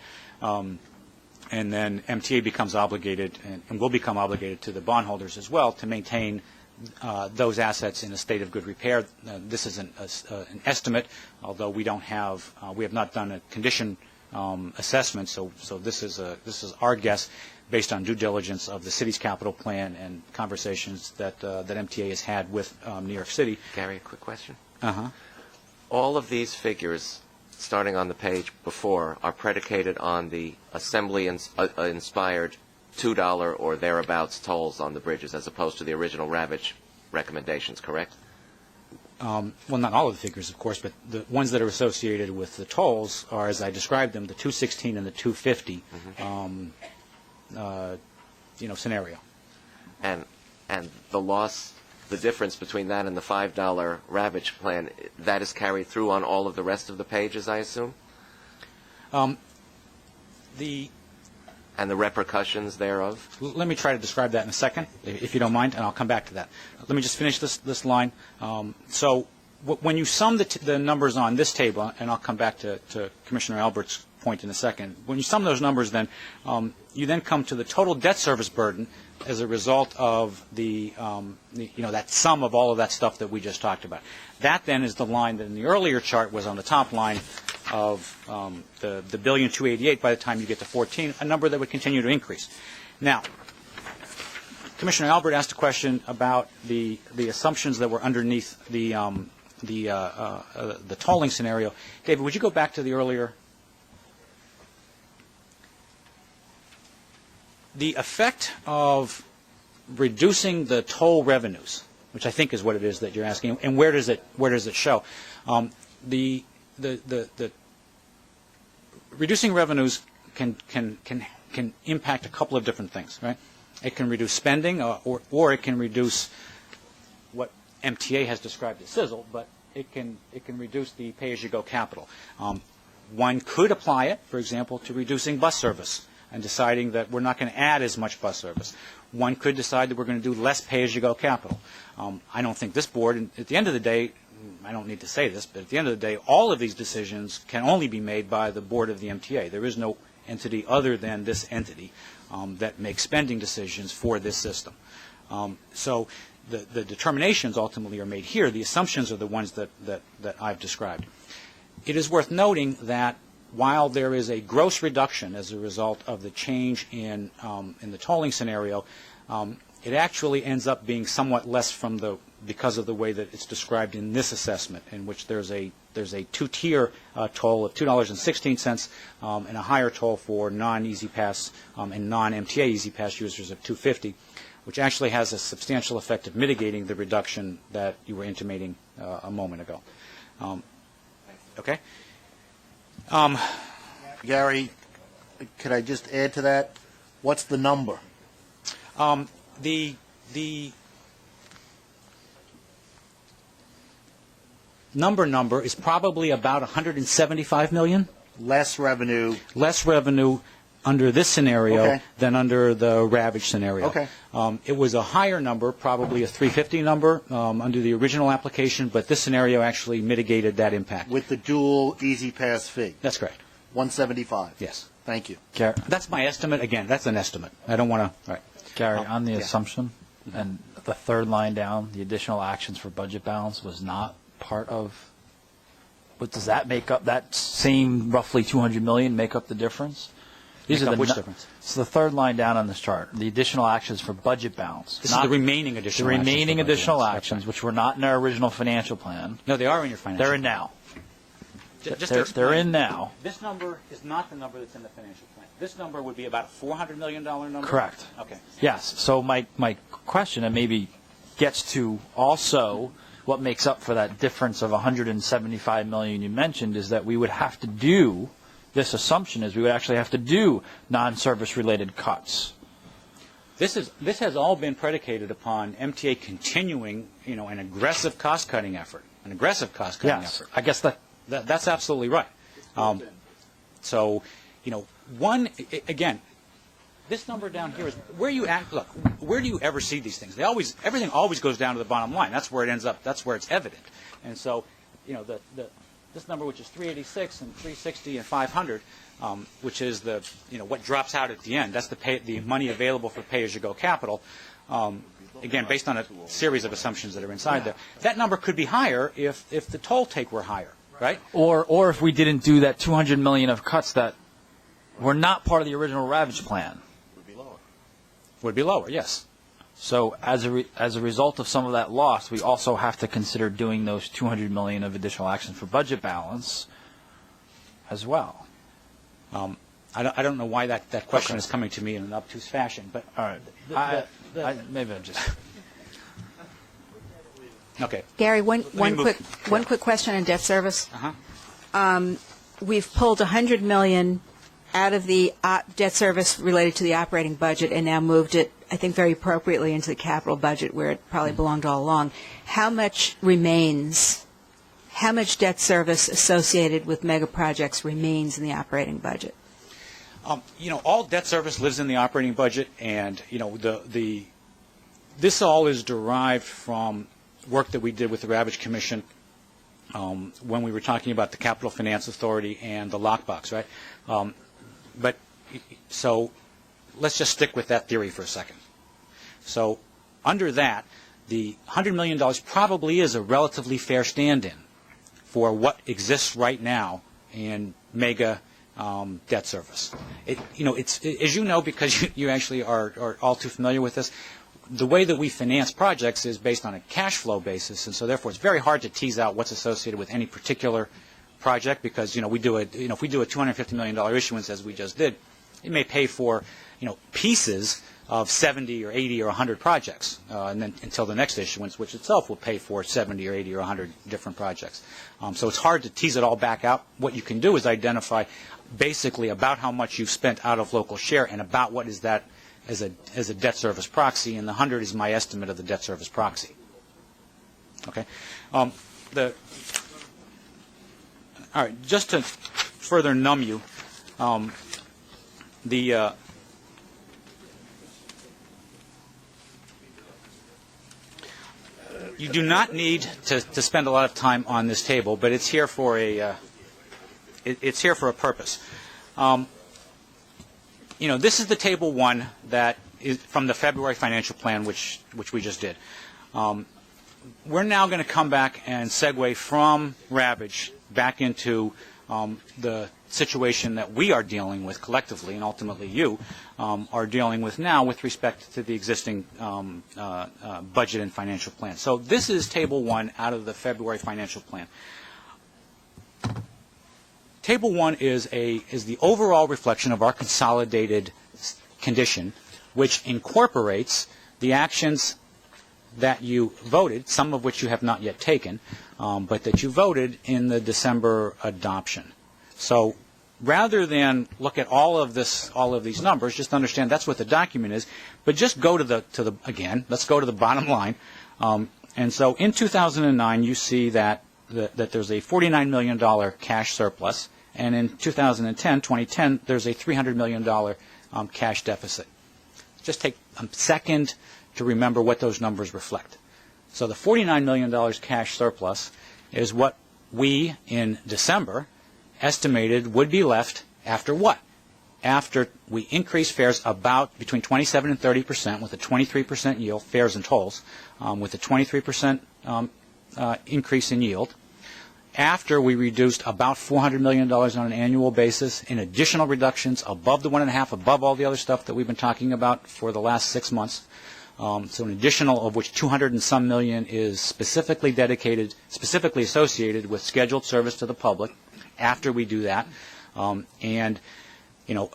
Speaker 9: and then MTA becomes obligated and will become obligated to the bondholders as well to maintain those assets in a state of good repair. This is an estimate, although we have not done a condition assessment, so this is our guess, based on due diligence of the city's capital plan and conversations that MTA has had with New York City.
Speaker 10: Gary, a quick question.
Speaker 9: Uh-huh.
Speaker 10: All of these figures, starting on the page before, are predicated on the Assembly-inspired $2 or thereabouts tolls on the bridges, as opposed to the original Ravage recommendations, correct?
Speaker 9: Well, not all of the figures, of course, but the ones that are associated with the tolls are, as I described them, the 216 and the 250. Scenario.
Speaker 10: And the loss, the difference between that and the $5 Ravage plan, that is carried through on all of the rest of the pages, I assume? And the repercussions thereof?
Speaker 9: Let me try to describe that in a second, if you don't mind, and I'll come back to that. Let me just finish this line. So when you sum the numbers on this table, and I'll come back to Commissioner Albert's point in a second, when you sum those numbers, then you then come to the total debt service burden as a result of that sum of all of that stuff that we just talked about. That then is the line that in the earlier chart was on the top line of the $1,288,000,000 by the time you get to 14, a number that would continue to increase. Now, Commissioner Albert asked a question about the assumptions that were underneath the tolling scenario. David, would you go back to the earlier? The effect of reducing the toll revenues, which I think is what it is that you're asking, and where does it show? The reducing revenues can impact a couple of different things, right? It can reduce spending, or it can reduce what MTA has described as sizzle, but it can reduce the pay-as-you-go capital. One could apply it, for example, to reducing bus service and deciding that we're not going to add as much bus service. One could decide that we're going to do less pay-as-you-go capital. I don't think this board, and at the end of the day, I don't need to say this, but at the end of the day, all of these decisions can only be made by the board of the MTA. There is no entity other than this entity that makes spending decisions for this system. So the determinations ultimately are made here. The assumptions are the ones that I've described. It is worth noting that while there is a gross reduction as a result of the change in the tolling scenario, it actually ends up being somewhat less because of the way that it's described in this assessment, in which there's a two-tier toll of $2.16 and a higher toll for non-Easy Pass and non-MTA Easy Pass users of $2.50, which actually has a substantial effect of mitigating the reduction that you were intimating a moment ago. Okay.
Speaker 11: Gary, could I just add to that? What's the number?
Speaker 9: number is probably about 175 million.
Speaker 11: Less revenue.
Speaker 9: Less revenue under this scenario
Speaker 11: Okay.
Speaker 9: than under the Ravage scenario.
Speaker 11: Okay.
Speaker 9: It was a higher number, probably a 350 number under the original application, but this scenario actually mitigated that impact.
Speaker 11: With the dual Easy Pass fee.
Speaker 9: That's correct.
Speaker 11: 175.
Speaker 9: Yes.
Speaker 11: Thank you.
Speaker 9: That's my estimate. Again, that's an estimate. I don't want to. All right.
Speaker 12: Gary, on the
Speaker 9: yeah.
Speaker 12: assumption, and the third line down, the additional actions for budget balance was not part of, but does that make up, that same roughly 200 million make up the difference?
Speaker 9: Make up which
Speaker 12: nu-
Speaker 9: difference?
Speaker 12: So the third line down on this chart, the additional actions for budget balance.
Speaker 9: This is the remaining additional
Speaker 12: The
Speaker 9: actions for
Speaker 12: remaining
Speaker 9: budget
Speaker 12: additional
Speaker 9: balance. That's
Speaker 12: actions,
Speaker 9: right.
Speaker 12: which were not in our original financial plan.
Speaker 9: No, they are in your financial.
Speaker 12: They're in now.
Speaker 9: Just to
Speaker 12: They're
Speaker 9: explain,
Speaker 12: in now.
Speaker 9: This number is not the number that's in the financial plan. This number would be about a $400 million number?
Speaker 12: Correct.
Speaker 9: Okay.
Speaker 12: Yes. So my question, and maybe gets to also what makes up for that difference of 175 million you mentioned, is that we would have to do, this assumption is we would actually have to do non-service related cuts.
Speaker 9: This has all been predicated upon MTA continuing, an aggressive cost-cutting effort. An aggressive cost-cutting
Speaker 12: Yes.
Speaker 9: effort.
Speaker 12: I guess
Speaker 9: That's absolutely right. So, again, this number down here is where you look. Where do you ever see these things? Everything always goes down to the bottom line. That's where it ends up. That's where it's evident. And so, this number, which is 386 and 360 and 500, which is what drops out at the end. That's the money available for pay-as-you-go capital. Again, based on a series of assumptions that are inside there. That number could be higher if the toll take were higher, right?
Speaker 12: Or if we didn't do that 200 million of cuts that were not part of the original Ravage plan.
Speaker 9: Would be lower, yes.
Speaker 12: So as a result of some of that loss, we also have to consider doing those 200 million of additional actions for budget balance as well.
Speaker 9: I don't know why that question is coming to me in an obtuse fashion, but
Speaker 12: All right. Maybe I'm just...
Speaker 9: okay.
Speaker 13: Gary, one
Speaker 9: move.
Speaker 13: quick question on debt service.
Speaker 9: Uh-huh.
Speaker 13: We've pulled 100 million out of the debt service related to the operating budget and now moved it, I think, very appropriately into the capital budget where it probably belonged all along. How much remains? How much debt service associated with mega projects remains in the operating budget?
Speaker 9: All debt service lives in the operating budget, and this all is derived from work that we did with the Ravage Commission when we were talking about the Capital Finance Authority and the lockbox, right? But so let's just stick with that theory for a second. So under that, the $100 million probably is a relatively fair stand-in for what exists right now in mega debt service. It's as you know, because you actually are all too familiar with this, the way that we finance projects is based on a cash flow basis, and so therefore it's very hard to tease out what's associated with any particular project, because if we do a $250 million issuance, as we just did, it may pay for pieces of 70 or 80 or 100 projects, and then until the next issuance, which itself will pay for 70 or 80 or 100 different projects. So it's hard to tease it all back out. What you can do is identify basically about how much you've spent out of local share and about what is that as a debt service proxy, and the 100 is my estimate of the debt service proxy. Okay. All right. Just to further numb you, you do not need to spend a lot of time on this table, but it's here for a purpose. This is the table 1 that is from the February financial plan, which we just did. We're now going to come back and segue from Ravage back into the situation that we are dealing with collectively, and ultimately you are dealing with now with respect to the existing budget and financial plan. So this is table 1 out of the February financial plan. Table 1 is the overall reflection of our consolidated condition, which incorporates the actions that you voted, some of which you have not yet taken, but that you voted in the December adoption. So rather than look at all of these numbers, just understand that's what the document is. But just go again, let's go to the bottom line. And so in 2009, you see that that there's a $49 million cash surplus, and in 2010, there's a $300 million cash deficit. Just take a second to remember what those numbers reflect. So the $49 million cash surplus is what we, in December, estimated would be left after what? After we increase fares about between 27 and 30% with a 23% yield, fares and tolls, with a 23% increase in yield. After we reduced about $400 million on an annual basis in additional reductions above the 1.5, above all the other stuff that we've been talking about for the last 6 months. So an additional of which 200 and some million is specifically dedicated, specifically associated with scheduled service to the public after we do that. And, you know,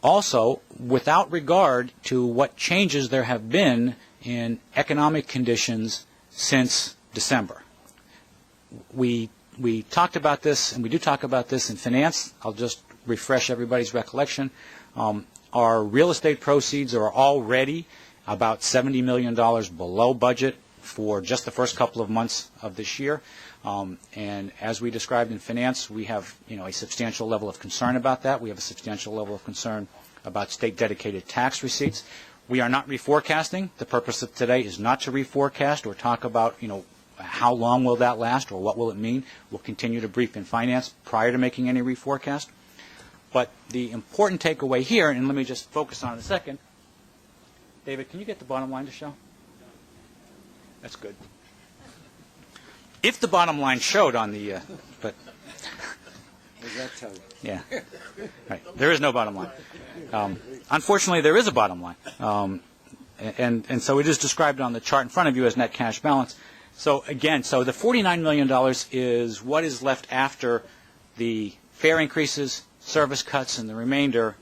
Speaker 9: also without regard to what changes there have been in economic conditions since December. We talked about this, and we do talk about this in finance. I'll just refresh everybody's recollection. Our real estate proceeds are already about $70 million below budget for just the first couple of months of this year. And as we described in finance, we have, you know, a substantial level of concern about that. We have a substantial level of concern about state-dedicated tax receipts. We are not reforecasting. The purpose of today is not to reforecast or talk about, you know, how long will that last or what will it mean. We'll continue to brief in finance prior to making any reforecast. But the important takeaway here, and let me just focus on it a second. David, can you get the bottom line to show? That's good. If the bottom line showed on the, but yeah, right. There is no bottom line. Unfortunately, there is a bottom line, and so it is described on the chart in front of you as net cash balance. So again, so the $49 million is what is left after the fare increases, service cuts, and the remainder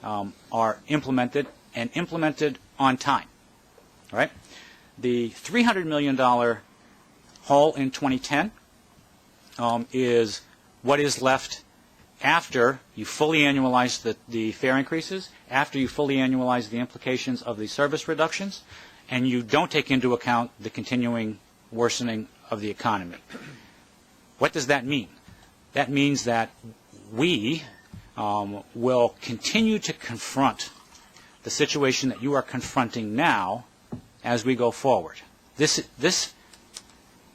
Speaker 9: are implemented and implemented on time. All right? The $300 million hole in 2010 is what is left after you fully annualize the fare increases, after you fully annualize the implications of the service reductions, and you don't take into account the continuing worsening of the economy. What does that mean? That means that we will continue to confront the situation that you are confronting now as we go forward. This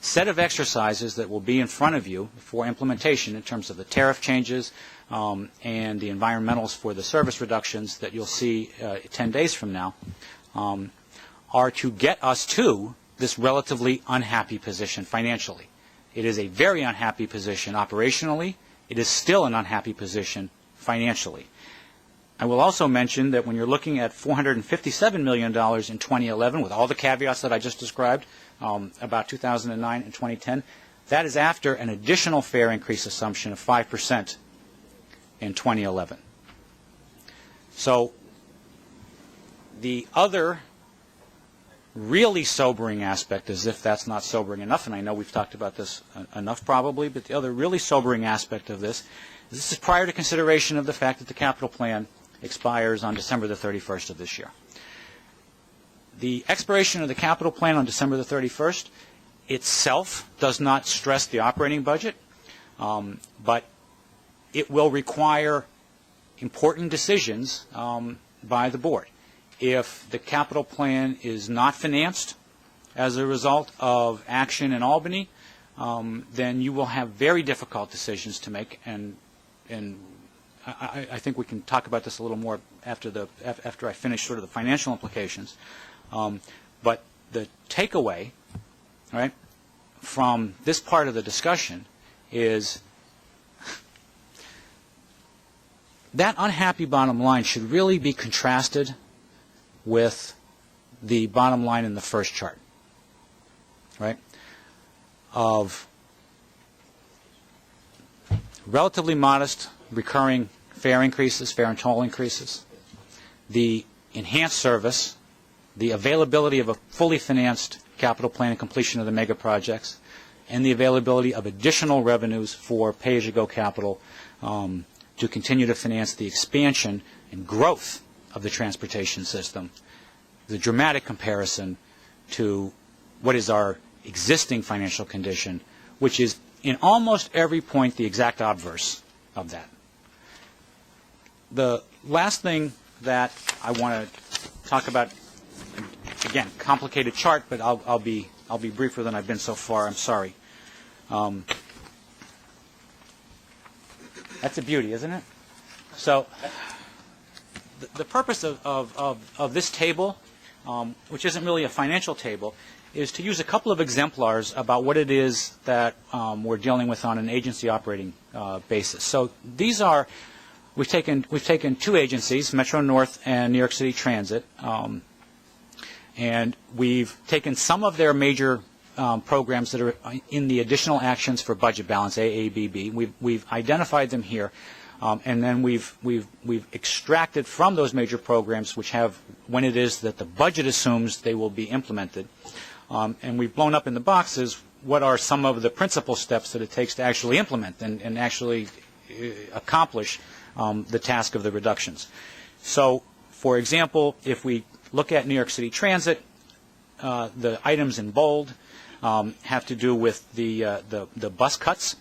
Speaker 9: set of exercises that will be in front of you for implementation in terms of the tariff changes and the environmentals for the service reductions that you'll see 10 days from now are to get us to this relatively unhappy position financially. It is a very unhappy position operationally. It is still an unhappy position financially. I will also mention that when you're looking at $457 million in 2011, with all the caveats that I just described about 2009 and 2010, that is after an additional fare increase assumption of 5% in 2011. So the other really sobering aspect, as if that's not sobering enough, and I know we've talked about this enough probably, but the other really sobering aspect of this is prior to consideration of the fact that the capital plan expires on December the 31st of this year. The expiration of the capital plan on December the 31st itself does not stress the operating budget, but it will require important decisions by the board. If the capital plan is not financed as a result of action in Albany, then you will have very difficult decisions to make, and I think we can talk about this a little more after I finish sort of the financial implications. But the takeaway, right, from this part of the discussion is that unhappy bottom line should really be contrasted with the bottom line in the first chart, right, of relatively modest recurring fare increases, fare and toll increases, the enhanced service, the availability of a fully financed capital plan and completion of the mega projects, and the availability of additional revenues for pay-as-you-go capital to continue to finance the expansion and growth of the transportation system. The dramatic comparison to what is our existing financial condition, which is in almost every point the exact obverse of that. The last thing that I want to talk about, again, complicated chart, but I'll be briefer than I've been so far. I'm sorry. That's a beauty, isn't it? So the purpose of this table, which isn't really a financial table, is to use a couple of exemplars about what it is that we're dealing with on an agency operating basis. So these are, we've taken two agencies, Metro North and New York City Transit, and we've taken some of their major programs that are in the additional actions for budget balance, AABB. We've identified them here, and then we've extracted from those major programs, which have, when it is that the budget assumes they will be implemented, and we've blown up in the boxes what are some of the principal steps that it takes to actually implement and actually accomplish the task of the reductions. So, for example, if we look at New York City Transit, the items in bold have to do with the bus cuts.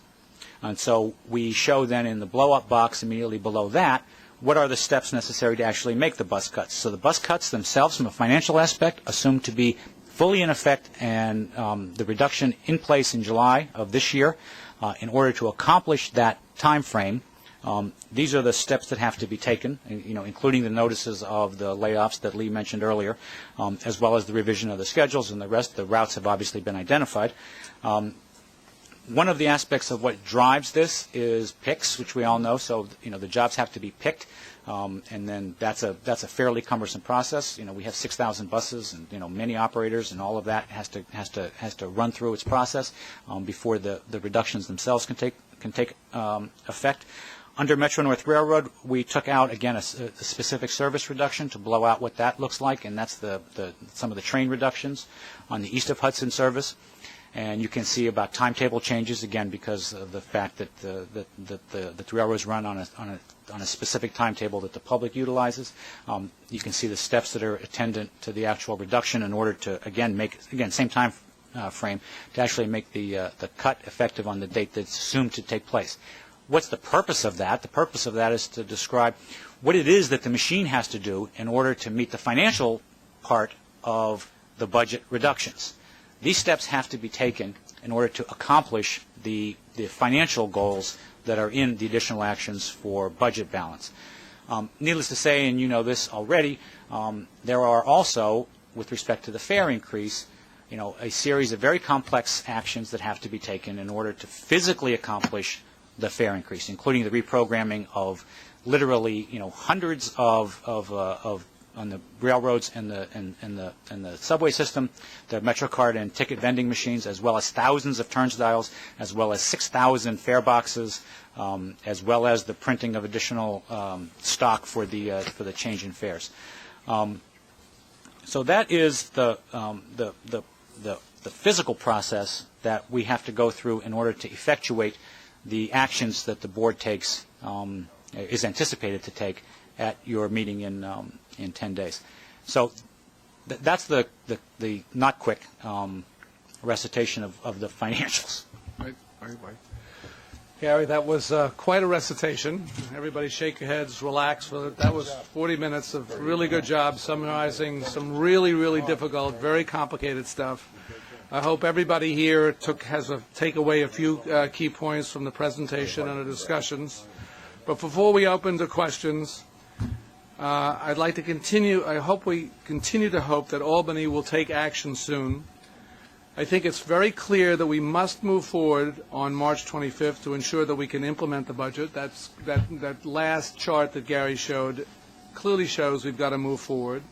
Speaker 9: And so we show then in the blow-up box immediately below that what are the steps necessary to actually make the bus cuts. So the bus cuts themselves from a financial aspect assumed to be fully in effect and the reduction in place in July of this year. In order to accomplish that time frame, these are the steps that have to be taken, including the notices of the layoffs that Lee mentioned earlier, as well as the revision of the schedules and the rest. The routes have obviously been identified. One of the aspects of what drives this is picks, which we all know. So, the jobs have to be picked, and then that's a fairly cumbersome process. We have 6,000 buses and many operators, and all of that has to run through its process before the reductions themselves can take effect. Under Metro North Railroad, we took out, again, a specific service reduction to blow out what that looks like, and that's some of the train reductions on the east of Hudson service. And you can see about timetable changes, again, because of the fact that the railroads run on a specific timetable that the public utilizes. You can see the steps that are attendant to the actual reduction in order to, again, same time frame, to actually make the cut effective on the date that's assumed to take place. What's the purpose of that? The purpose of that is to describe what it is that the machine has to do in order to meet the financial part of the budget reductions. These steps have to be taken in order to accomplish the financial goals that are in the additional actions for budget balance. Needless to say, and you know this already, there are also, with respect to the fare increase, a series of very complex actions that have to be taken in order to physically accomplish the fare increase, including the reprogramming of literally, hundreds of on the railroads and the subway system, the MetroCard and ticket vending machines, as well as thousands of turnstiles, as well as 6,000 fare boxes, as well as the printing of additional stock for the change in fares. So that is the physical process that we have to go through in order to effectuate the actions that the board takes, is anticipated to take at your meeting in 10 days. So that's the not quick recitation of the financials.
Speaker 1: Right. Gary, that was quite a recitation. Everybody shake your heads, relax. That was 40 minutes of really good job summarizing some really difficult, very complicated stuff. I hope everybody here has a takeaway a few key points from the presentation and the discussions. But before we open to questions, I'd like to continue. I hope we continue to hope that Albany will take action soon. I think it's very clear that we must move forward on March 25th to ensure that we can implement the budget. That last chart that Gary showed clearly shows we've got to move forward.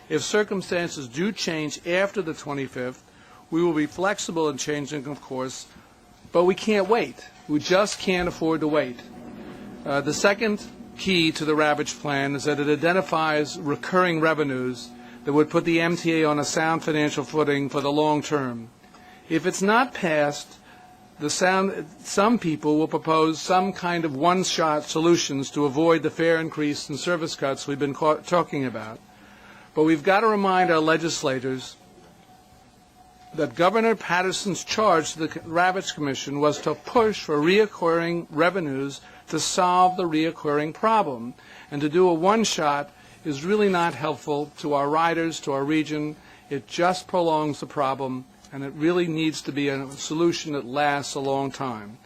Speaker 1: If circumstances do change after the 25th, we will be flexible in changing, of course, but we can't wait. We just can't afford to wait. The second key to the Ravage plan is that it identifies recurring revenues that would put the MTA on a sound financial footing for the long term. If it's not passed, some people will propose some kind of one-shot solutions to avoid the fare increase and service cuts we've been talking about. But we've got to remind our legislators that Governor Patterson's charge to the Ravitch Commission was to push for reoccurring revenues to solve the reoccurring problem. And to do a one-shot is really not helpful to our riders, to our region. It just prolongs the problem, and it really needs to be a solution that lasts a long time.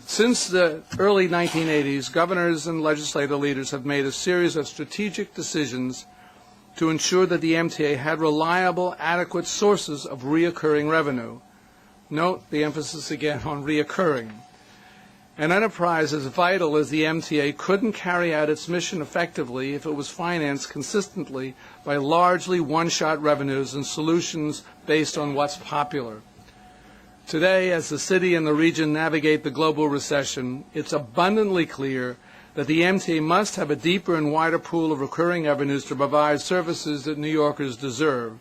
Speaker 1: Since the early 1980s, governors and legislative leaders have made a series of strategic decisions to ensure that the MTA had reliable, adequate sources of reoccurring revenue. Note the emphasis again on reoccurring. An enterprise as vital as the MTA couldn't carry out its mission effectively if it was financed consistently by largely one-shot revenues and solutions based on what's popular. Today, as the city and the region navigate the global recession, it's abundantly clear that the MTA must have a deeper and wider pool of recurring revenues to provide services that New Yorkers deserve.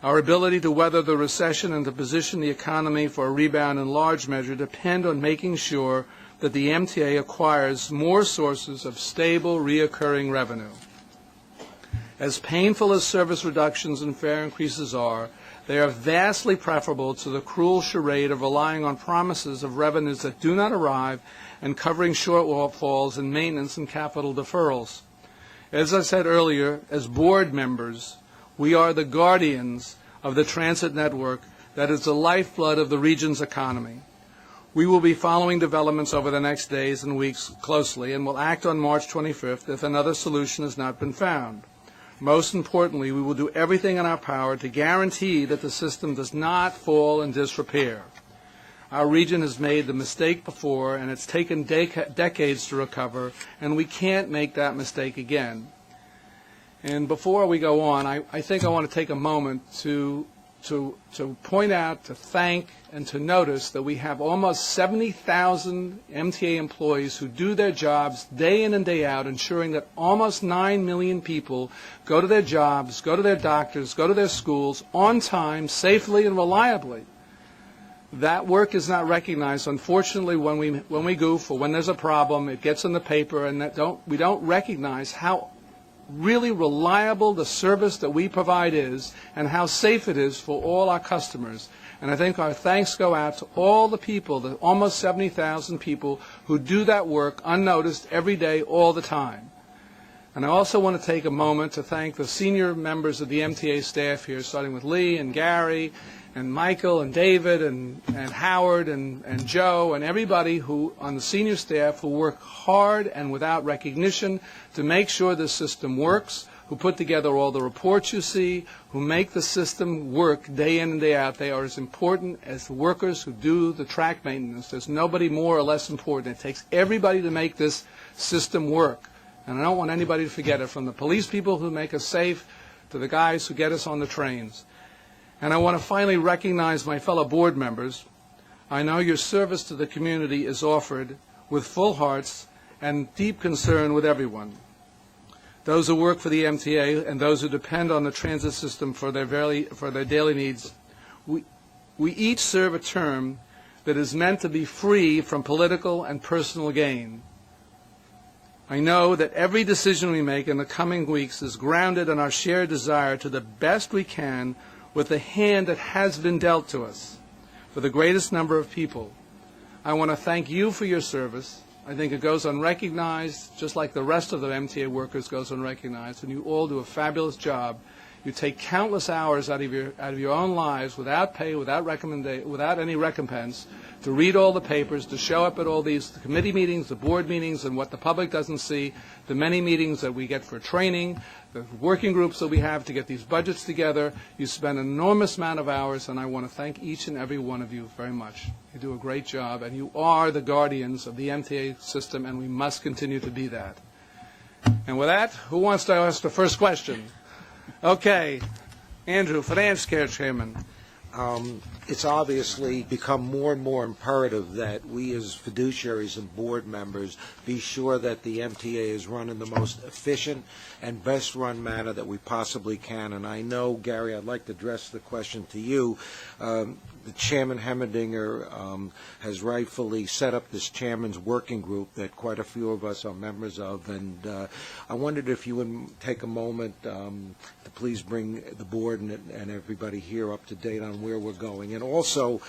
Speaker 1: Our ability to weather the recession and to position the economy for a rebound in large measure depend on making sure that the MTA acquires more sources of stable, reoccurring revenue. As painful as service reductions and fare increases are, they are vastly preferable to the cruel charade of relying on promises of revenues that do not arrive and covering shortfalls in maintenance and capital deferrals. As I said earlier, as board members, we are the guardians of the transit network that is the lifeblood of the region's economy. We will be following developments over the next days and weeks closely and will act on March 25th if another solution has not been found. Most importantly, we will do everything in our power to guarantee that the system does not fall in disrepair. Our region has made the mistake before, and it's taken decades to recover, and we can't make that mistake again. And before we go on, I think I want to take a moment to point out, to thank, and to notice that we have almost 70,000 MTA employees who do their jobs day in and day out, ensuring that almost 9 million people go to their jobs, go to their doctors, go to their schools on time, safely, and reliably. That work is not recognized. Unfortunately, when we goof or when there's a problem, it gets in the paper, and we don't recognize how really reliable the service that we provide is and how safe it is for all our customers. And I think our thanks go out to all the people, the almost 70,000 people who do that work unnoticed every day, all the time. And I also want to take a moment to thank the senior members of the MTA staff here, starting with Lee and Gary and Michael and David and Howard and Joe and everybody who on the senior staff who work hard and without recognition to make sure the system works, who put together all the reports you see, who make the system work day in and day out. They are as important as the workers who do the track maintenance. There's nobody more or less important. It takes everybody to make this system work. And I don't want anybody to forget it, from the police people who make us safe to the guys who get us on the trains. And I want to finally recognize my fellow board members. I know your service to the community is offered with full hearts and deep concern with everyone. Those who work for the MTA and those who depend on the transit system for their daily needs, we each serve a term that is meant to be free from political and personal gain. I know that every decision we make in the coming weeks is grounded in our shared desire to the best we can with the hand that has been dealt to us for the greatest number of people. I want to thank you for your service. I think it goes unrecognized, just like the rest of the MTA workers goes unrecognized, and you all do a fabulous job. You take countless hours out of your own lives without pay, without any recompense, to read all the papers, to show up at all these committee meetings, the board meetings, and what the public doesn't see, the many meetings that we get for training, the working groups that we have to get these budgets together. You spend an enormous amount of hours, and I want to thank each and every one of you very much. You do a great job, and you are the guardians of the MTA system, and we must continue to be that. And with that, who wants to ask the first question? Okay. Andrew, Finance Chairman.
Speaker 14: It's obviously become more and more imperative that we as fiduciaries and board members be sure that the MTA is run in the most efficient and best run manner that we possibly can. And I know, Gary, I'd like to address the question to you. the Chairman Hemmerdinger has rightfully set up this Chairman's Working Group that quite a few of us are members of, and I wondered if you would take a moment to please bring the board and everybody here up to date on where we're going. And also,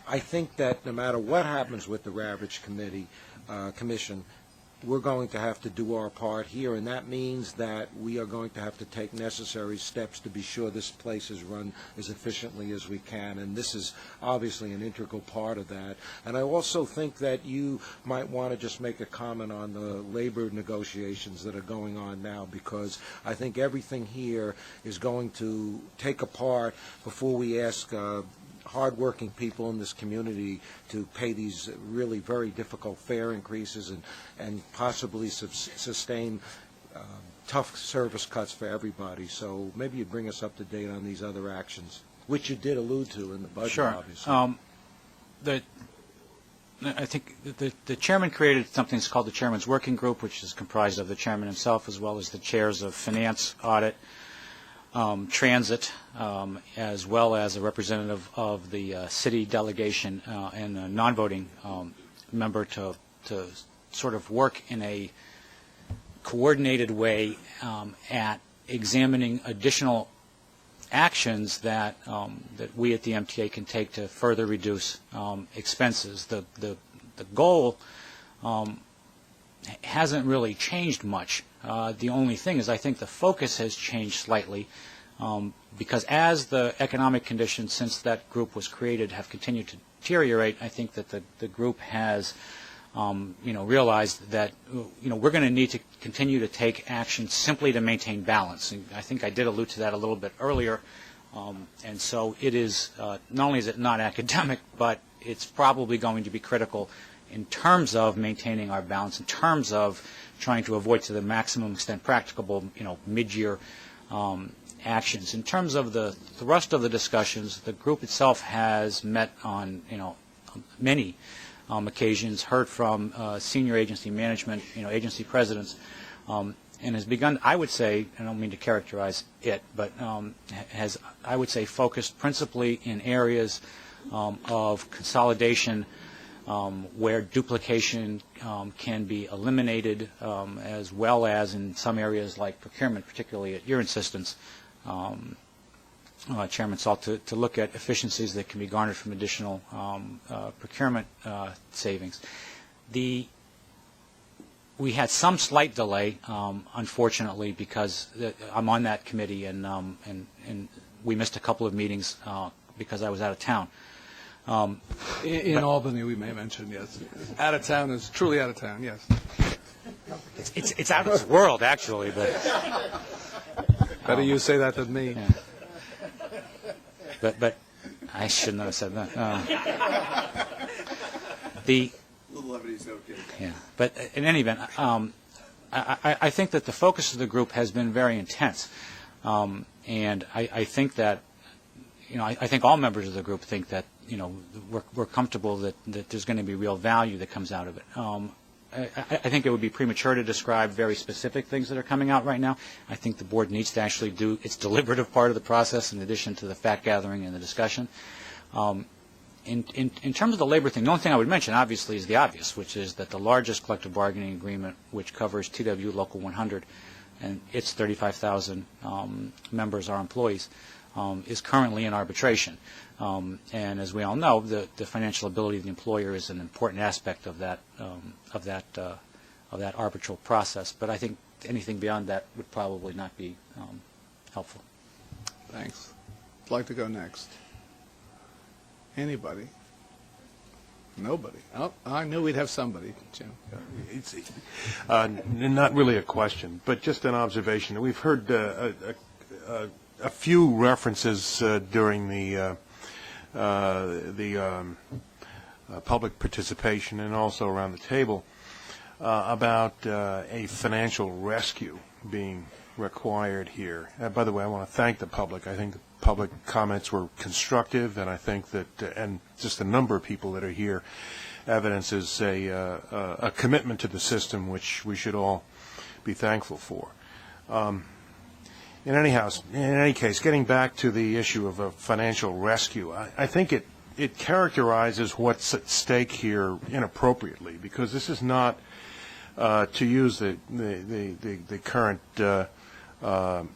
Speaker 14: I think that no matter what happens with the Ravage Commission, we're going to have to do our part here, and that means that we are going to have to take necessary steps to be sure this place is run as efficiently as we can, and this is obviously an integral part of that. And I also think that you might want to just make a comment on the labor negotiations that are going on now, because I think everything here is going to take apart before we ask hardworking people in this community to pay these really very difficult fare increases and possibly sustain tough service cuts for everybody. So maybe you'd bring us up to date on these other actions, which you did allude to in the budget,
Speaker 9: sure.
Speaker 14: obviously.
Speaker 9: I think the chairman created something that's called the Chairman's Working Group, which is comprised of the chairman himself as well as the chairs of Finance, Audit, Transit, as well as a representative of the city delegation and a non-voting member to sort of work in a coordinated way at examining additional actions that we at the MTA can take to further reduce expenses. The goal hasn't really changed much. The only thing is I think the focus has changed slightly because as the economic conditions since that group was created have continued to deteriorate, I think that the group has realized that we're going to need to continue to take action simply to maintain balance. And I think I did allude to that a little bit earlier. And so it is, not only is it not academic, but it's probably going to be critical in terms of maintaining our balance, in terms of trying to avoid to the maximum extent practicable, mid-year actions. In terms of the thrust of the discussions, the group itself has met on, many occasions, heard from senior agency management, agency presidents, and has begun, I would say, I don't mean to characterize it, but has, I would say, focused principally in areas of consolidation where duplication can be eliminated, as well as in some areas like procurement, particularly at your insistence, Chairman Salt, to look at efficiencies that can be garnered from additional procurement savings. We had some slight delay, unfortunately, because I'm on that committee, and we missed a couple of meetings because I was out of town.
Speaker 1: In Albany, we may mention, yes. Out of town is truly out of town, yes.
Speaker 9: It's out of this world, actually, but
Speaker 1: better you say that than me.
Speaker 9: Yeah. But I shouldn't have said that.
Speaker 8: Little levity is okay.
Speaker 9: Yeah, but in any event, I think that the focus of the group has been very intense, and I think that I think all members of the group think that we're comfortable that there's going to be real value that comes out of it. I think it would be premature to describe very specific things that are coming out right now. I think the board needs to actually do its deliberative part of the process in addition to the fact gathering and the discussion. In terms of the labor thing, the only thing I would mention, obviously, is the obvious, which is that the largest collective bargaining agreement, which covers TW Local 100 and its 35,000 members, our employees, is currently in arbitration. And as we all know, the financial ability of the employer is an important aspect of that arbitral process. But I think anything beyond that would probably not be helpful.
Speaker 1: Thanks. I'd like to go next. Anybody? Nobody. Oh, I knew we'd have somebody, Jim.
Speaker 15: It's not really a question, but just an observation. We've heard a few references during the public participation and also around the table about a financial rescue being required here. By the way, I want to thank the public. I think the public comments were constructive, and I think that, and just the number of people that are here, evidences a commitment to the system which we should all be thankful for. in any case, getting back to the issue of a financial rescue, I think it characterizes what's at stake here inappropriately, because this is not, to use the current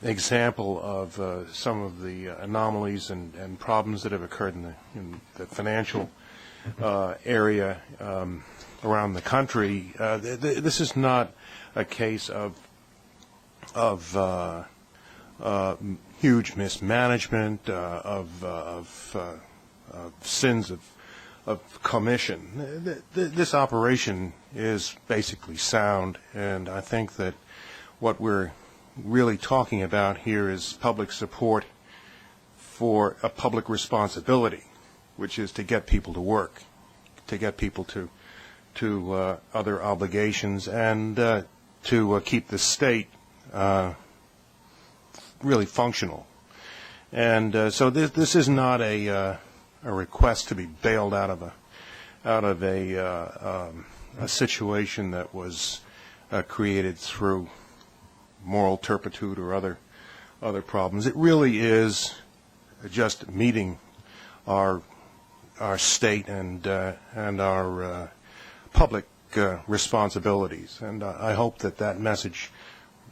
Speaker 15: example of some of the anomalies and problems that have occurred in the financial area around the country. This is not a case of huge mismanagement, of sins of commission. This operation is basically sound, and I think that what we're really talking about here is public support for a public responsibility, which is to get people to work, to get people to other obligations, and to keep the state really functional. And so this is not a request to be bailed out of a situation that was created through moral turpitude or other problems. It really is just meeting our state and our public responsibilities, and I hope that message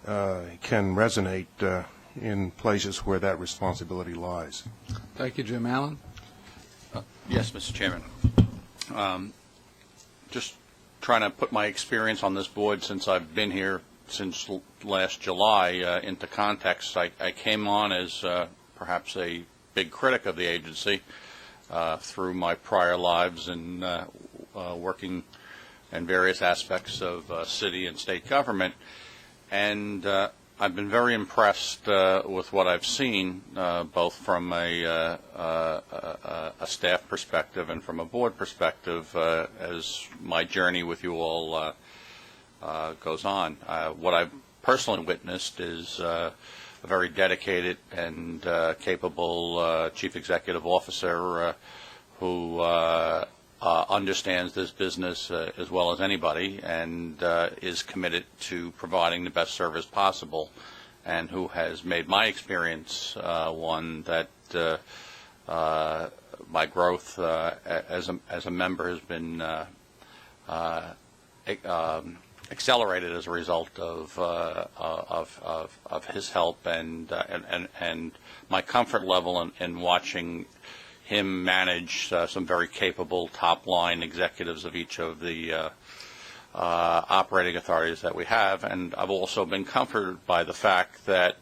Speaker 15: can resonate in places where that responsibility lies.
Speaker 1: Thank you, Jim Allen.
Speaker 16: Yes, Mr. Chairman. Just trying to put my experience on this board since I've been here since last July into context. I came on as perhaps a big critic of the agency through my prior lives and working in various aspects of city and state government. And I've been very impressed with what I've seen, both from a staff perspective and from a board perspective, as my journey with you all goes on. What I've personally witnessed is a very dedicated and capable chief executive officer who understands this business as well as anybody, and is committed to providing the best service possible, and who has made my experience one that my growth as a member has been accelerated as a result of his help and my comfort level in watching him manage some very capable top-line executives of each of the operating authorities that we have. And I've also been comforted by the fact that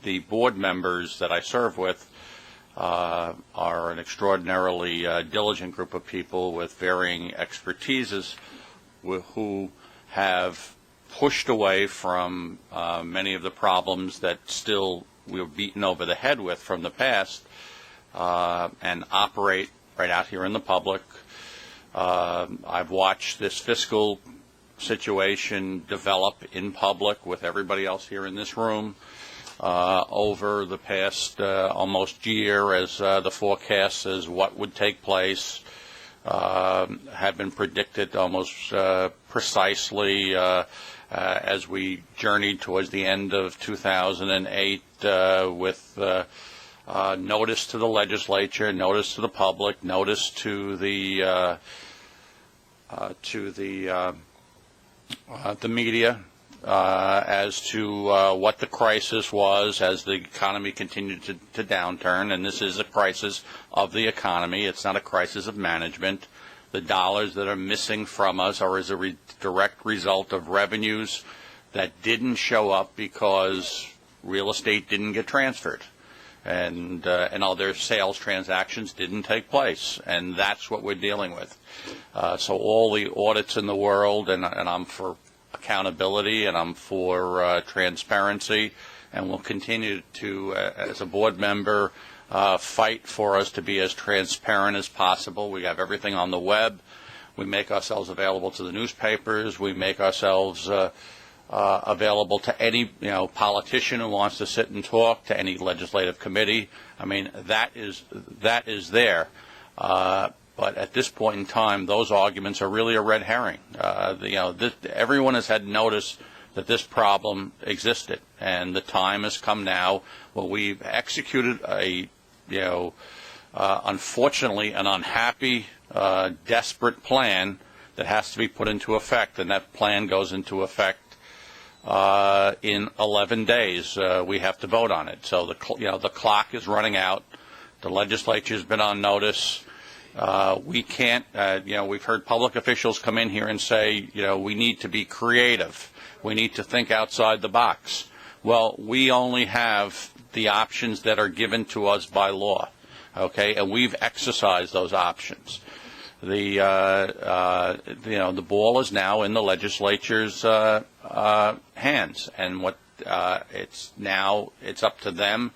Speaker 16: the board members that I serve with are an extraordinarily diligent group of people with varying expertises who have pushed away from many of the problems that still we were beaten over the head with from the past, and operate right out here in the public. I've watched this fiscal situation develop in public with everybody else here in this room over the past almost year, as the forecasts as what would take place have been predicted almost precisely as we journeyed towards the end of 2008 with notice to the legislature, notice to the public, notice to the media as to what the crisis was as the economy continued to downturn. And this is a crisis of the economy. It's not a crisis of management. The dollars that are missing from us are as a direct result of revenues that didn't show up because real estate didn't get transferred, and other sales transactions didn't take place, and that's what we're dealing with. So all the audits in the world, and I'm for accountability, and I'm for transparency, and will continue to, as a board member, fight for us to be as transparent as possible. We have everything on the web. We make ourselves available to the newspapers. We make ourselves available to any politician who wants to sit and talk, to any legislative committee. I mean, that is there. But at this point in time, those arguments are really a red herring. Everyone has had notice that this problem existed, and the time has come now where we've executed a, unfortunately, an unhappy, desperate plan that has to be put into effect, and that plan goes into effect in 11 days. We have to vote on it. So the clock is running out. The legislature's been on notice. We can't, we've heard public officials come in here and say, we need to be creative. We need to think outside the box. Well, we only have the options that are given to us by law, okay, and we've exercised those options. The ball is now in the legislature's hands, and it's up to them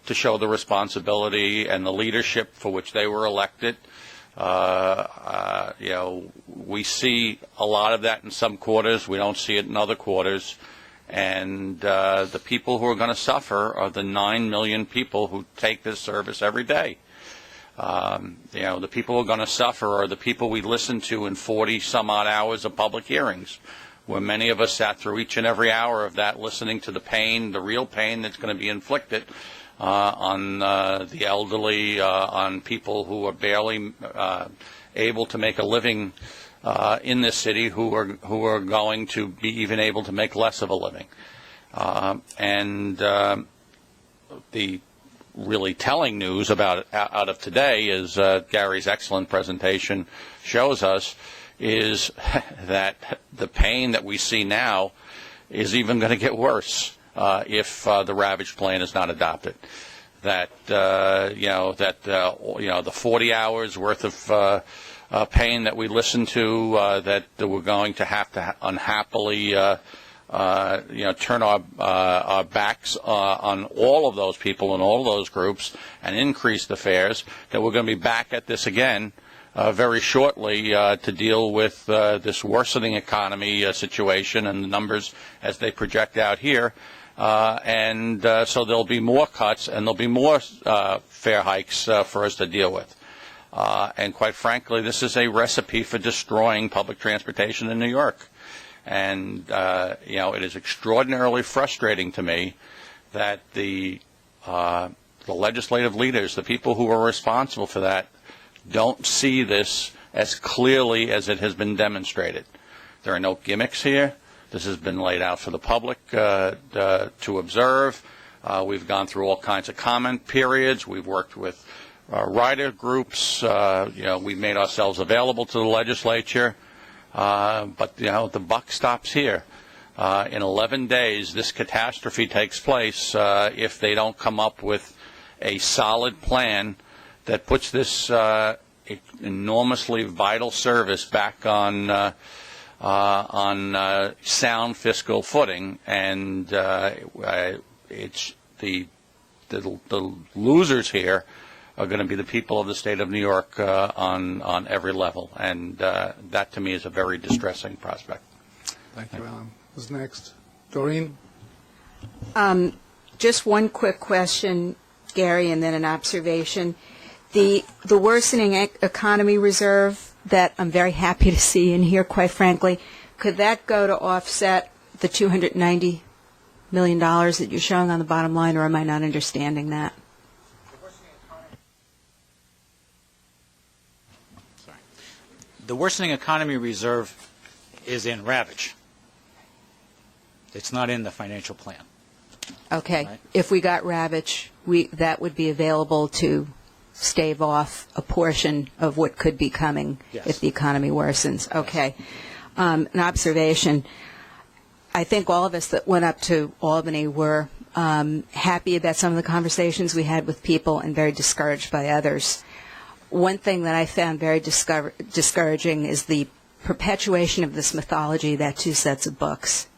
Speaker 16: to show the responsibility and the leadership for which they were elected. We see a lot of that in some quarters. We don't see it in other quarters. And the people who are going to suffer are the 9 million people who take this service every day. The people who are going to suffer are the people we listened to in 40-some-odd hours of public hearings, where many of us sat through each and every hour of that, listening to the pain, the real pain that's going to be inflicted on the elderly, on people who are barely able to make a living in this city, who are going to be even able to make less of a living. The really telling news out of today is Gary's excellent presentation shows us is that the pain that we see now is even going to get worse if the Ravage plan is not adopted. That the 40 hours worth of pain that we listened to, that we're going to have to unhappily turn our backs on all of those people and all of those groups and increase the fares, that we're going to be back at this again very shortly to deal with this worsening economy situation and the numbers as they project out here. So there'll be more cuts and there'll be more fare hikes for us to deal with. And quite frankly, this is a recipe for destroying public transportation in New York. And, it is extraordinarily frustrating to me that the legislative leaders, the people who are responsible for that, don't see this as clearly as it has been demonstrated. There are no gimmicks here. This has been laid out for the public to observe. We've gone through all kinds of comment periods. We've worked with rider groups. We've made ourselves available to the legislature. But the buck stops here. In 11 days, this catastrophe takes place if they don't come up with a solid plan that puts this enormously vital service back on sound fiscal footing. And it's the losers here are going to be the people of the state of New York on every level. And that, to me, is a very distressing prospect.
Speaker 1: Thank you, Alan. Who's next? Doreen?
Speaker 13: Just one quick question, Gary, and then an observation. The worsening economy reserve that I'm very happy to see in here, quite frankly, could that go to offset the $290 million that you're showing on the bottom line, or am I not understanding that?
Speaker 9: The worsening economy reserve is in Ravage. It's not in the financial plan.
Speaker 13: Okay.
Speaker 9: Right.
Speaker 13: If we got Ravage, that would be available to stave off a portion of what could be coming if the economy worsens. Okay. An observation. I think all of us that went up to Albany were happy about some of the conversations we had with people and very discouraged by others. One thing that I found very discouraging is the perpetuation of this mythology that two sets of books.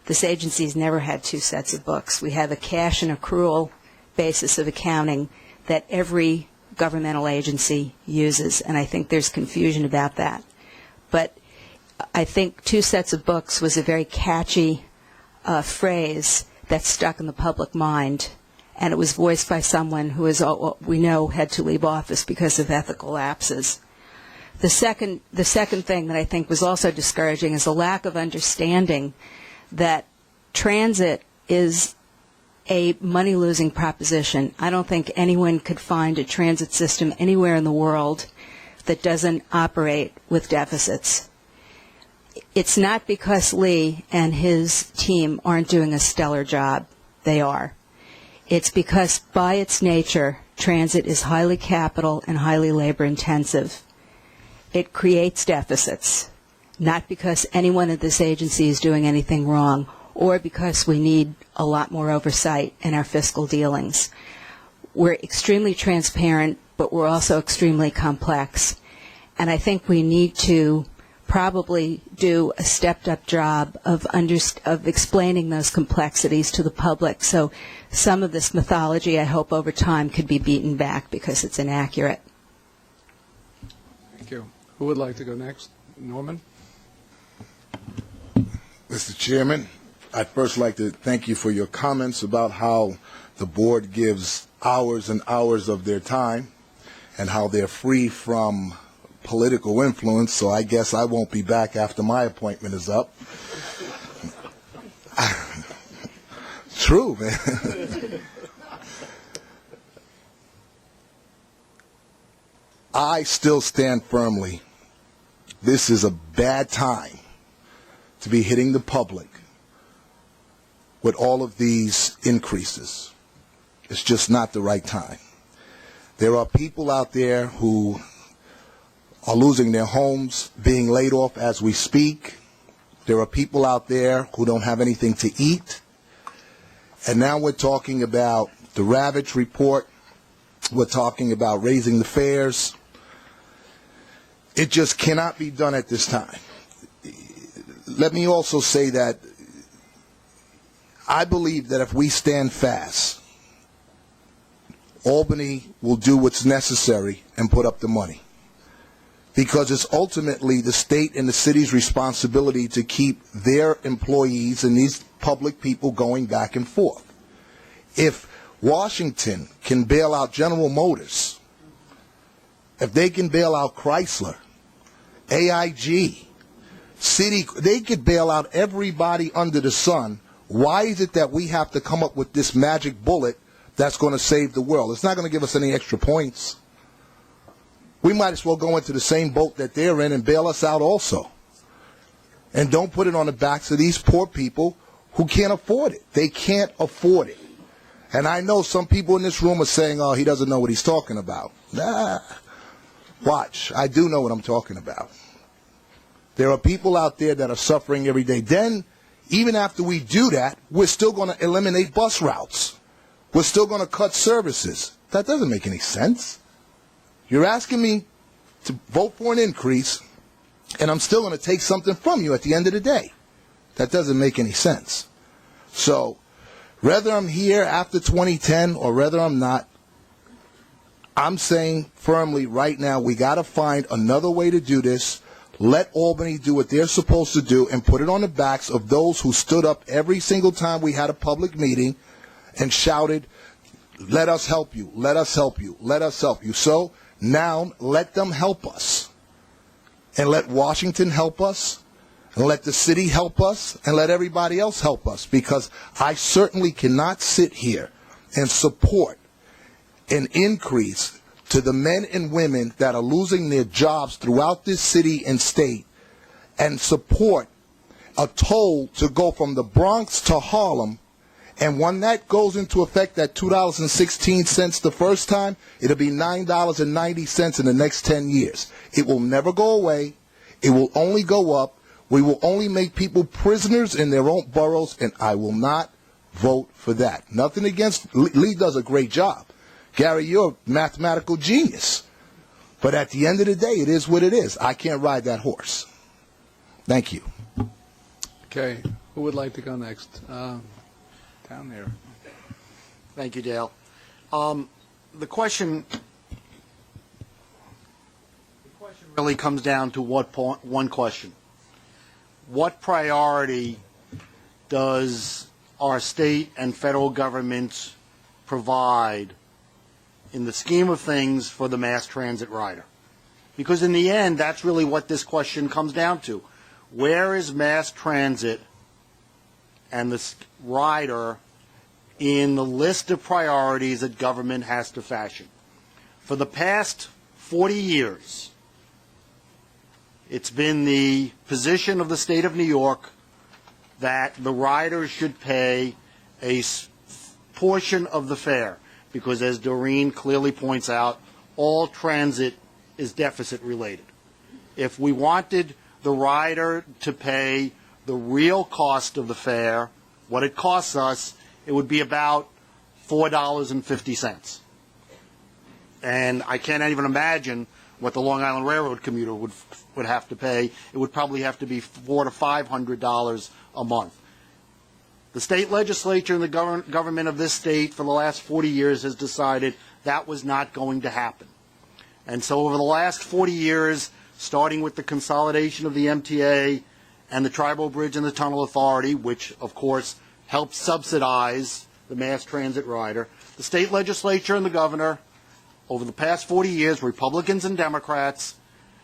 Speaker 13: This agency's never had two sets of books. We have a cash and accrual basis of accounting that every governmental agency uses, and I think there's confusion about that. But I think two sets of books was a very catchy phrase that stuck in the public mind, and it was voiced by someone who is, we know, had to leave office because of ethical lapses. The second thing that I think was also discouraging is a lack of understanding that transit is a money-losing proposition. I don't think anyone could find a transit system anywhere in the world that doesn't operate with deficits. It's not because Lee and his team aren't doing a stellar job. They are. It's because, by its nature, transit is highly capital and highly labor-intensive. It creates deficits, not because anyone at this agency is doing anything wrong or because we need a lot more oversight in our fiscal dealings. We're extremely transparent, but we're also extremely complex. And I think we need to probably do a stepped-up job of explaining those complexities to the public. So some of this mythology, I hope, over time could be beaten back because it's inaccurate.
Speaker 1: Thank you. Who would like to go next? Norman?
Speaker 17: Mr. Chairman, I'd first like to thank you for your comments about how the board gives hours and hours of their time and how they're free from political influence, so I guess I won't be back after my appointment is up. True, man. I still stand firmly. This is a bad time to be hitting the public with all of these increases. It's just not the right time. There are people out there who are losing their homes, being laid off as we speak. There are people out there who don't have anything to eat. And now we're talking about the Ravitch report. We're talking about raising the fares. It just cannot be done at this time. Let me also say that I believe that if we stand fast, Albany will do what's necessary and put up the money. Because it's ultimately the state and the city's responsibility to keep their employees and these public people going back and forth. If Washington can bail out General Motors, if they can bail out Chrysler, AIG, City, they could bail out everybody under the sun. Why is it that we have to come up with this magic bullet that's going to save the world? It's not going to give us any extra points. We might as well go into the same boat that they're in and bail us out also. And don't put it on the backs of these poor people who can't afford it. They can't afford it. And I know some people in this room are saying, oh, he doesn't know what he's talking about. Nah. Watch. I do know what I'm talking about. There are people out there that are suffering every day. Then, even after we do that, we're still going to eliminate bus routes. We're still going to cut services. That doesn't make any sense. You're asking me to vote for an increase, and I'm still going to take something from you at the end of the day. That doesn't make any sense. So, whether I'm here after 2010 or whether I'm not, I'm saying firmly right now we got to find another way to do this. Let Albany do what they're supposed to do and put it on the backs of those who stood up every single time we had a public meeting and shouted, let us help you, let us help you, let us help you. So now let them help us. And let Washington help us. And let the city help us. And let everybody else help us. Because I certainly cannot sit here and support an increase to the men and women that are losing their jobs throughout this city and state and support a toll to go from the Bronx to Harlem. And when that goes into effect at $2.16 the first time, it'll be $9.90 in the next 10 years. It will never go away. It will only go up. We will only make people prisoners in their own boroughs, and I will not vote for that. Nothing against Lee does a great job. Gary, you're a mathematical genius. But at the end of the day, it is what it is. I can't ride that horse. Thank you.
Speaker 1: Okay. Who would like to go next? Down there.
Speaker 11: Thank you, Dale. The question really comes down to one question. What priority does our state and federal governments provide in the scheme of things for the mass transit rider? Because in the end, that's really what this question comes down to. Where is mass transit and the rider in the list of priorities that government has to fashion. For the past 40 years, it's been the position of the state of New York that the riders should pay a portion of the fare, because as Doreen clearly points out, all transit is deficit related. If we wanted the rider to pay the real cost of the fare, what it costs us, it would be about $4.50. And I can't even imagine what the Long Island Railroad commuter would have to pay. It would probably have to be $400 to $500 a month. The state legislature and the government of this state for the last 40 years has decided that was not going to happen. And so over the last 40 years, starting with the consolidation of the MTA and the Tribal Bridge and the Tunnel Authority, which of course helps subsidize the mass transit rider, the state legislature and the governor, over the past 40 years, Republicans and Democrats,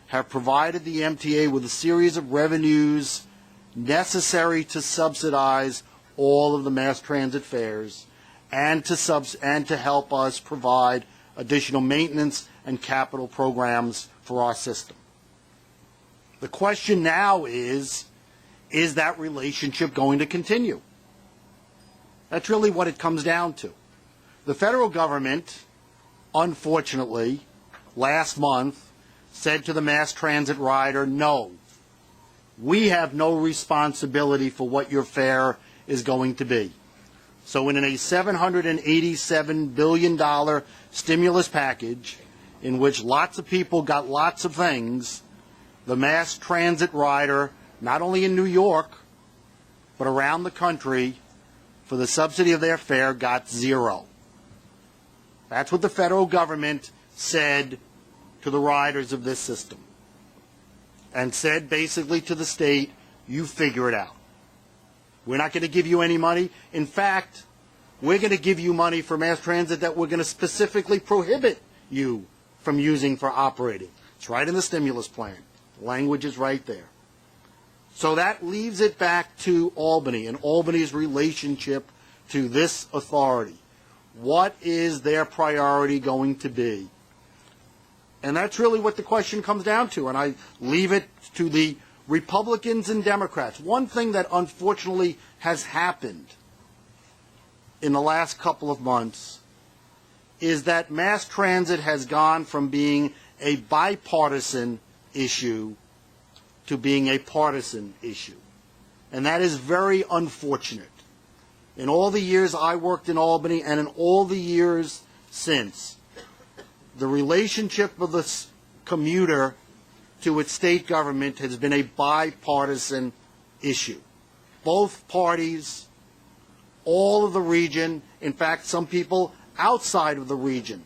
Speaker 11: have provided the MTA with a series of revenues necessary to subsidize all of the mass transit fares and to help us provide additional maintenance and capital programs for our system. The question now is that relationship going to continue? That's really what it comes down to. The federal government, unfortunately, last month said to the mass transit rider, no, we have no responsibility for what your fare is going to be. So in a $787 billion stimulus package, in which lots of people got lots of things, the mass transit rider, not only in New York, but around the country, for the subsidy of their fare, got zero. That's what the federal government said to the riders of this system, and said basically to the state, you figure it out. We're not going to give you any money. In fact, we're going to give you money for mass transit that we're going to specifically prohibit you from using for operating. It's right in the stimulus plan. The language is right there. So that leaves it back to Albany and Albany's relationship to this authority. What is their priority going to be? And that's really what the question comes down to, and I leave it to the Republicans and Democrats. One thing that unfortunately has happened in the last couple of months is that mass transit has gone from being a bipartisan issue to being a partisan issue. And that is very unfortunate. In all the years I worked in Albany and in all the years since, the relationship of the commuter to its state government has been a bipartisan issue. Both parties, all of the region, in fact, some people outside of the region,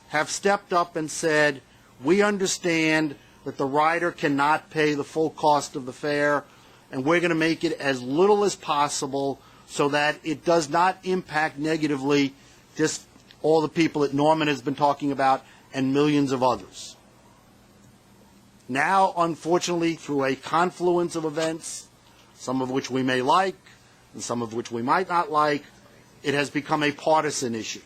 Speaker 11: have stepped up and said, we understand that the rider cannot pay the full cost of the fare, and we're going to make it as little as possible so that it does not impact negatively just all the people that Norman has been talking about and millions of others. Now, unfortunately, through a confluence of events, some of which we may like and some of which we might not like, it has become a partisan issue.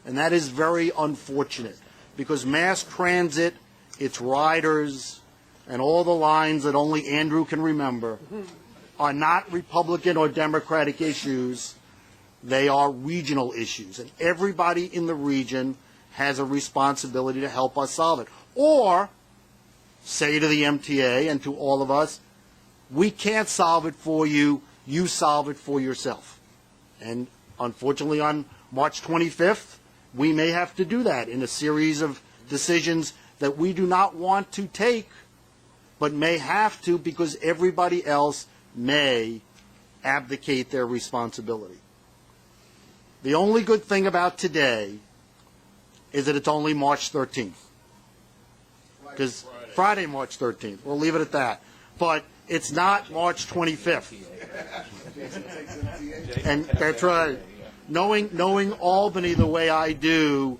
Speaker 11: And that is very unfortunate, because mass transit, its riders, and all the lines that only Andrew can remember are not Republican or Democratic issues. They are regional issues. And everybody in the region has a responsibility to help us solve it. Or say to the MTA and to all of us, we can't solve it for you, you solve it for yourself. And unfortunately on March 25th, we may have to do that in a series of decisions that we do not want to take, but may have to because everybody else may abdicate their responsibility. The only good thing about today is that it's only March 13th. Because Friday, March 13th. We'll leave it at that. But it's not March 25th. And that's right. Knowing Albany the way I do,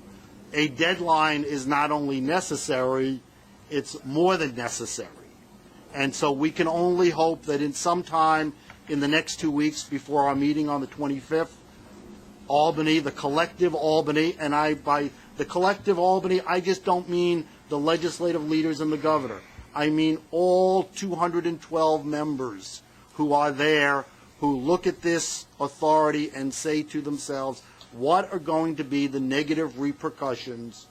Speaker 11: a deadline is not only necessary, it's more than necessary. And so we can only hope that in some time in the next 2 weeks before our meeting on the 25th. Albany, the collective Albany, and by the collective Albany, I just don't mean the legislative leaders and the governor. I mean all 212 members who are there, who look at this authority and say to themselves, what are going to be the negative repercussions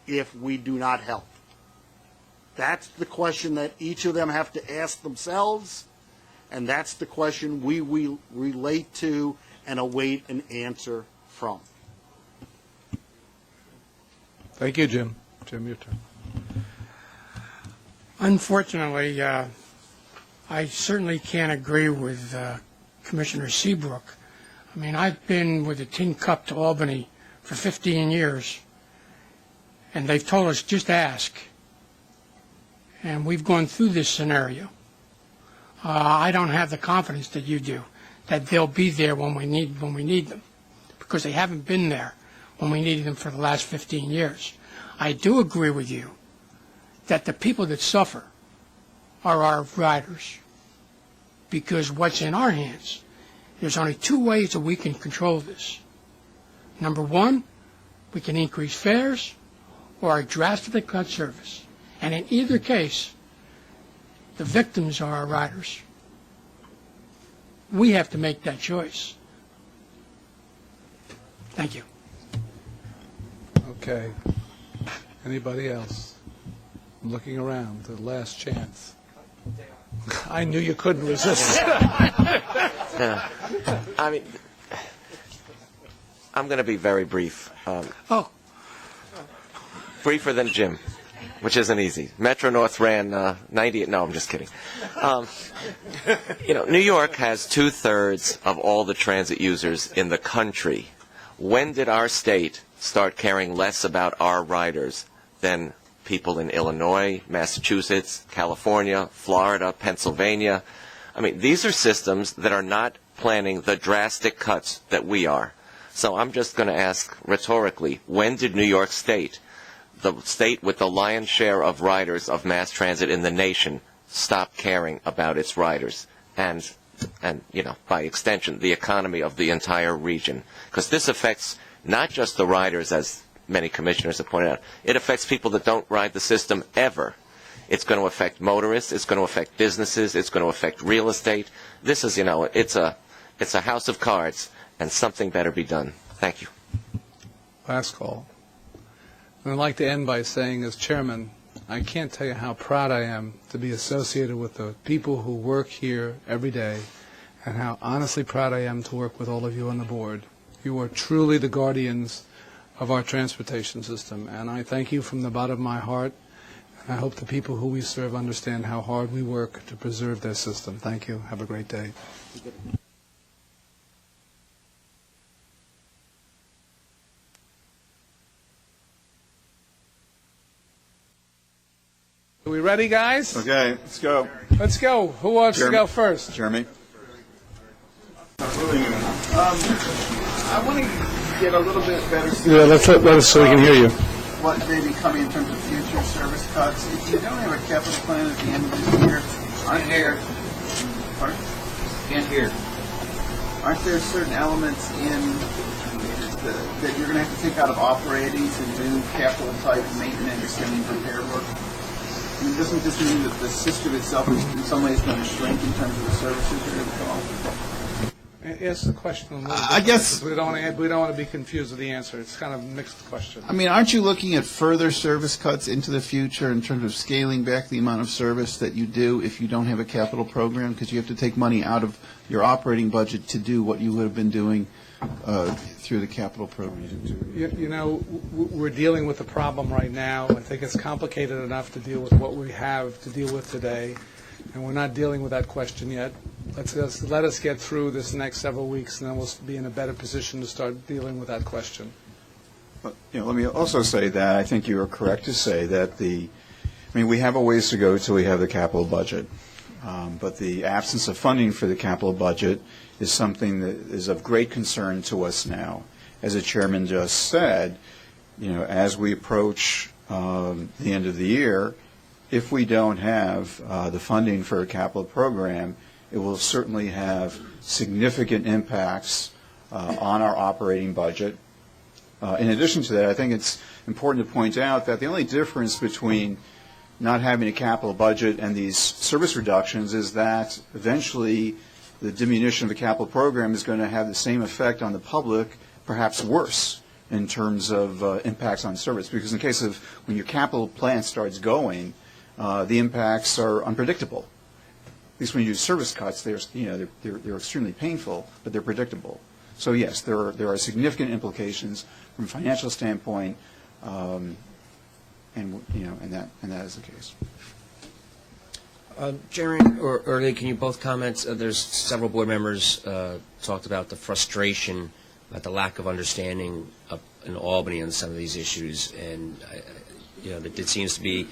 Speaker 11: if we do not help? That's the question that each of them have to ask themselves, and that's the question we relate to and await an answer from.
Speaker 1: Thank you, Jim. Jim, your turn.
Speaker 18: Unfortunately, I certainly can't agree with Commissioner Seabrook. I mean, I've been with the Tin Cup to Albany for 15 years, and they've told us just ask. And we've gone through this scenario. I don't have the confidence that you do, that they'll be there when we need them, because they haven't been there when we needed them for the last 15 years. I do agree with you that the people that suffer are our riders, because what's in our hands, there's only two ways that we can control this. Number one, we can increase fares or drastically cut service. And in either case, the victims are our riders. We have to make that choice. Thank you.
Speaker 1: Okay. Anybody else? I'm looking around. The last chance. I knew you couldn't resist.
Speaker 10: I mean, I'm going to be very brief. Briefer than Jim, which isn't easy. Metro North ran 98. No, I'm just kidding. New York has 2/3 of all the transit users in the country. When did our state start caring less about our riders than people in Illinois, Massachusetts, California, Florida, Pennsylvania? I mean, these are systems that are not planning the drastic cuts that we are. So I'm just going to ask rhetorically, when did New York State, the state with the lion's share of riders of mass transit in the nation, stop caring about its riders and by extension, the economy of the entire region? Because this affects not just the riders, as many commissioners have pointed out. It affects people that don't ride the system ever. It's going to affect motorists. It's going to affect businesses. It's going to affect real estate. This is, it's a house of cards, and something better be done. Thank you.
Speaker 1: Last call. And I'd like to end by saying, as chairman, I can't tell you how proud I am to be associated with the people who work here every day, and how honestly proud I am to work with all of you on the board. You are truly the guardians of our transportation system, and I thank you from the bottom of my heart, and I hope the people who we serve understand how hard we work to preserve their system. Thank you. Have a great day. Are we ready, guys?
Speaker 8: Okay, let's go.
Speaker 1: Let's go. Who wants to go first?
Speaker 8: Jeremy.
Speaker 19: I want to get a little bit better sense.
Speaker 1: Yeah, let us so we can hear you.
Speaker 19: What may be coming in terms of future service cuts. If you don't have a capital plan at the end of this year, aren't there? Pardon? Can't hear. Aren't there certain elements in that you're going to have to take out of operating to do capital type maintenance and repair work? I mean, doesn't this mean that the system itself is in some ways going to shrink in terms of the services you're going to call?
Speaker 1: Ask the question a little bit.
Speaker 19: I guess
Speaker 1: we don't want to be confused with the answer. It's kind of a mixed question.
Speaker 19: I mean, aren't you looking at further service cuts into the future in terms of scaling back the amount of service that you do if you don't have a capital program? Because you have to take money out of your operating budget to do what you would have been doing through the capital program.
Speaker 1: We're dealing with the problem right now. I think it's complicated enough to deal with what we have to deal with today, and we're not dealing with that question yet. Let us get through this next several weeks, and then we'll be in a better position to start dealing with that question.
Speaker 8: But, let me also say that I think you are correct to say that we have a ways to go till we have the capital budget. But the absence of funding for the capital budget is something that is of great concern to us now. As the chairman just said, as we approach the end of the year, if we don't have the funding for a capital program, It will certainly have significant impacts on our operating budget. In addition to that, I think it's important to point out that the only difference between not having a capital budget and these service reductions is that eventually the diminution of the capital program is going to have the same effect on the public, perhaps worse, in terms of impacts on service. Because in case of when your capital plan starts going, the impacts are unpredictable. At least when you do service cuts, they're extremely painful, but they're predictable. So yes, there are significant implications from a financial standpoint, and that is the case.
Speaker 20: Chairman or Lee, can you both comment? There's several board members talked about the frustration, about the lack of understanding in Albany on some of these issues, and it seems to be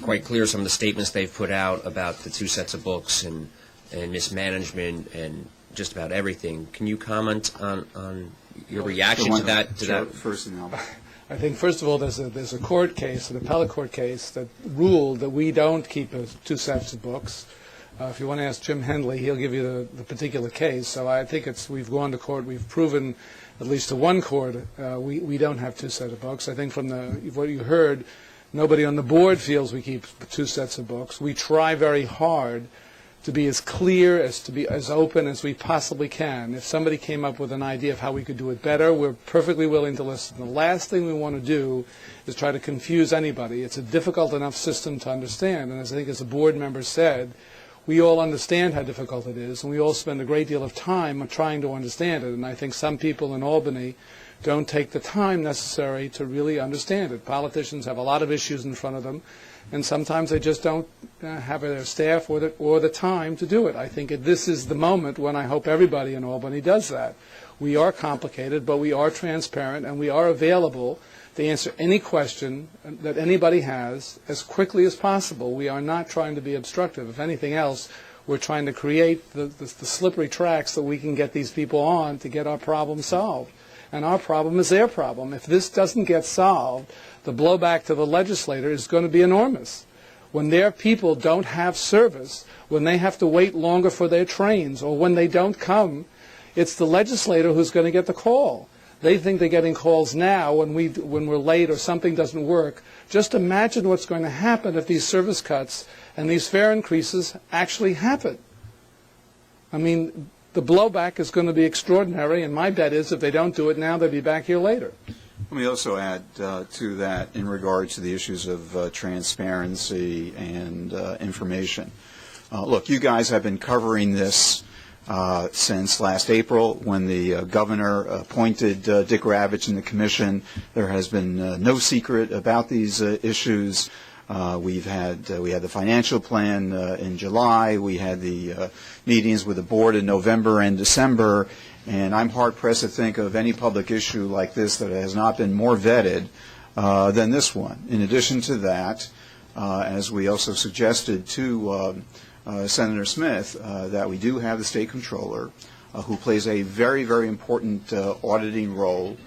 Speaker 20: quite clear some of the statements they've put out about the two sets of books and mismanagement and just about everything. Can you comment on your reaction to that?
Speaker 8: First, and I'll...
Speaker 1: I think, first of all, there's a court case, an appellate court case, that ruled that we don't keep two sets of books. If you want to ask Jim Hendley, he'll give you the particular case. So I think we've gone to court. We've proven, at least to one court, we don't have two sets of books. I think from what you heard, nobody on the board feels we keep two sets of books. We try very hard to be as clear, to be as open as we possibly can. If somebody came up with an idea of how we could do it better, we're perfectly willing to listen. The last thing we want to do is try to confuse anybody. It's a difficult enough system to understand, and as I think as the board member said, we all understand how difficult it is, and we all spend a great deal of time trying to understand it, and I think some people in Albany don't take the time necessary to really understand it. Politicians have a lot of issues in front of them, and sometimes they just don't have their staff or the time to do it. I think this is the moment when I hope everybody in Albany does that. We are complicated, but we are transparent, and we are available to answer any question that anybody has as quickly as possible. We are not trying to be obstructive. If anything else, we're trying to create the slippery tracks that we can get these people on to get our problem solved. And our problem is their problem. If this doesn't get solved, the blowback to the legislator is going to be enormous. When their people don't have service, when they have to wait longer for their trains, or when they don't come, it's the legislator who's going to get the call. They think they're getting calls now when we're late or something doesn't work. Just imagine what's going to happen if these service cuts and these fare increases actually happen. I mean, the blowback is going to be extraordinary, and my bet is if they don't do it now, they'll be back here later.
Speaker 8: Let me also add to that in regards to the issues of transparency and information. Look, you guys have been covering this since last April when the governor appointed Dick Ravitch in the commission. There has been no secret about these issues. We had the financial plan in July. We had the meetings with the board in November and December. And I'm hard-pressed to think of any public issue like this that has not been more vetted than this one. In addition to that, as we also suggested to Senator Smith, that we do have the state comptroller who plays a very, very important auditing role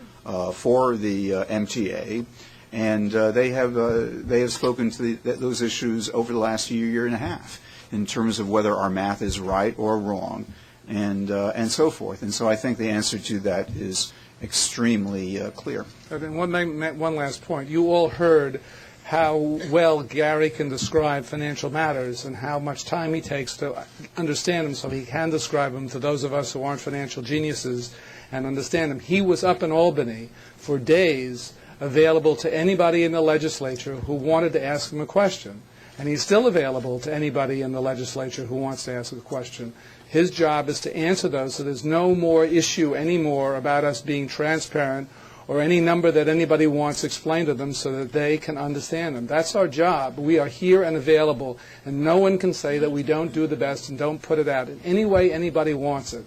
Speaker 8: for the MTA. And they have spoken to those issues over the last year and a half in terms of whether our math is right or wrong, and so forth. And so I think the answer to that is extremely clear.
Speaker 1: And one last point. You all heard how well Gary can describe financial matters and how much time he takes to understand them so he can describe them to those of us who aren't financial geniuses and understand them. He was up in Albany for days available to anybody in the legislature who wanted to ask him a question. And he's still available to anybody in the legislature who wants to ask a question. His job is to answer those, so there's no more issue anymore about us being transparent or any number that anybody wants explained to them so that they can understand them. That's our job. We are here and available, and no one can say that we don't do the best and don't put it out in any way anybody wants it.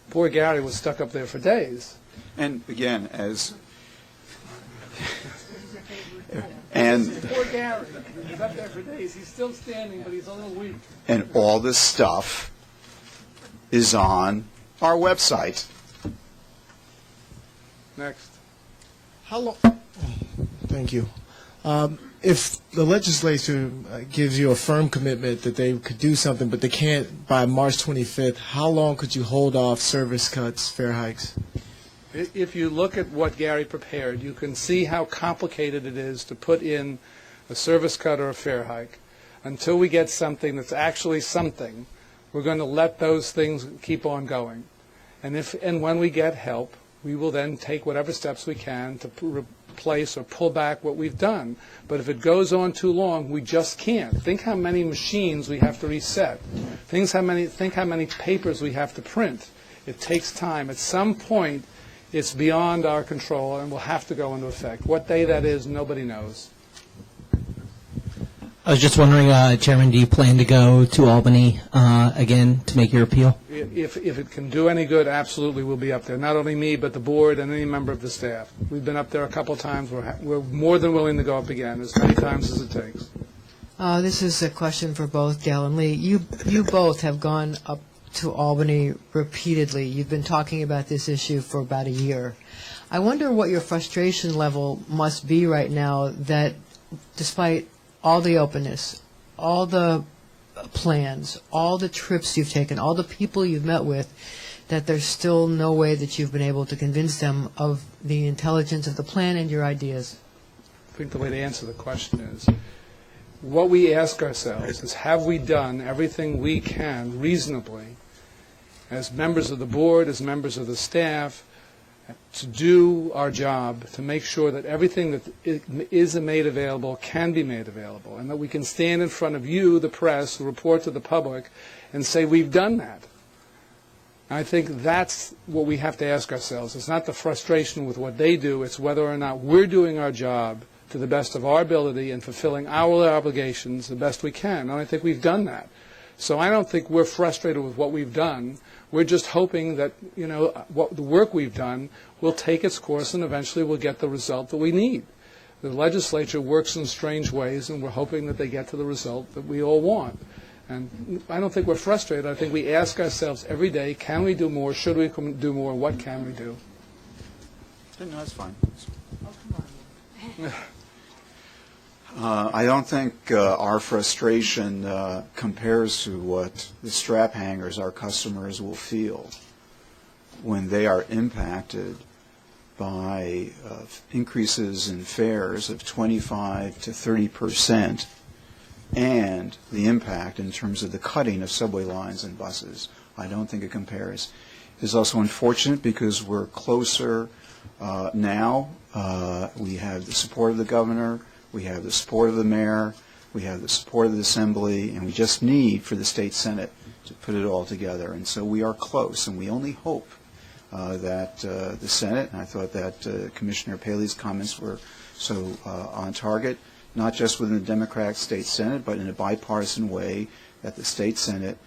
Speaker 1: Poor Gary was stuck up there for days.
Speaker 8: And again, as...
Speaker 1: Poor Gary. He's up there for days. He's still standing, but he's a little weak.
Speaker 8: And all this stuff is on our website.
Speaker 1: Next.
Speaker 21: How long? Thank you. If the legislature gives you a firm commitment that they could do something, but they can't by March 25th, how long could you hold off service cuts, fare hikes?
Speaker 1: If you look at what Gary prepared, you can see how complicated it is to put in a service cut or a fare hike. Until we get something that's actually something, we're going to let those things keep on going. And when we get help, we will then take whatever steps we can to replace or pull back what we've done. But if it goes on too long, we just can't. Think how many machines we have to reset. Think how many papers we have to print. It takes time. At some point, it's beyond our control and will have to go into effect. What day that is, nobody knows.
Speaker 22: I was just wondering, Chairman, do you plan to go to Albany again to make your appeal?
Speaker 1: If it can do any good, absolutely we'll be up there. Not only me, but the board and any member of the staff. We've been up there a couple of times. We're more than willing to go up again, as many times as it takes.
Speaker 23: This is a question for both Dale and Lee. You both have gone up to Albany repeatedly. You've been talking about this issue for about a year. I wonder what your frustration level must be right now that despite all the openness, all the plans, all the trips you've taken, all the people you've met with, that there's still no way that you've been able to convince them of the intelligence of the plan and your ideas.
Speaker 1: I think the way to answer the question is, what we ask ourselves is, have we done everything we can reasonably as members of the board, as members of the staff, to do our job, to make sure that everything that is made available can be made available, and that we can stand in front of you, the press, report to the public, and say we've done that. And I think that's what we have to ask ourselves. It's not the frustration with what they do, it's whether or not we're doing our job to the best of our ability and fulfilling our obligations the best we can. And I think we've done that. So I don't think we're frustrated with what we've done. We're just hoping that, what the work we've done will take its course and eventually we'll get the result that we need. The legislature works in strange ways, and we're hoping that they get to the result that we all want. And I don't think we're frustrated. I think we ask ourselves every day, can we do more? Should we do more? What can we do?
Speaker 8: No, that's fine. I don't think our frustration compares to what the strap hangers, our customers, will feel when they are impacted by increases in fares of 25 to 30%, and the impact in terms of the cutting of subway lines and buses. I don't think it compares. It's also unfortunate because we're closer now. We have the support of the governor. We have the support of the mayor, we have the support of the assembly, and we just need for the state senate to put it all together. And so we are close, and we only hope that the Senate, and I thought that Commissioner Paley's comments were so on target, not just within the Democratic state senate, but in a bipartisan way, that the state senate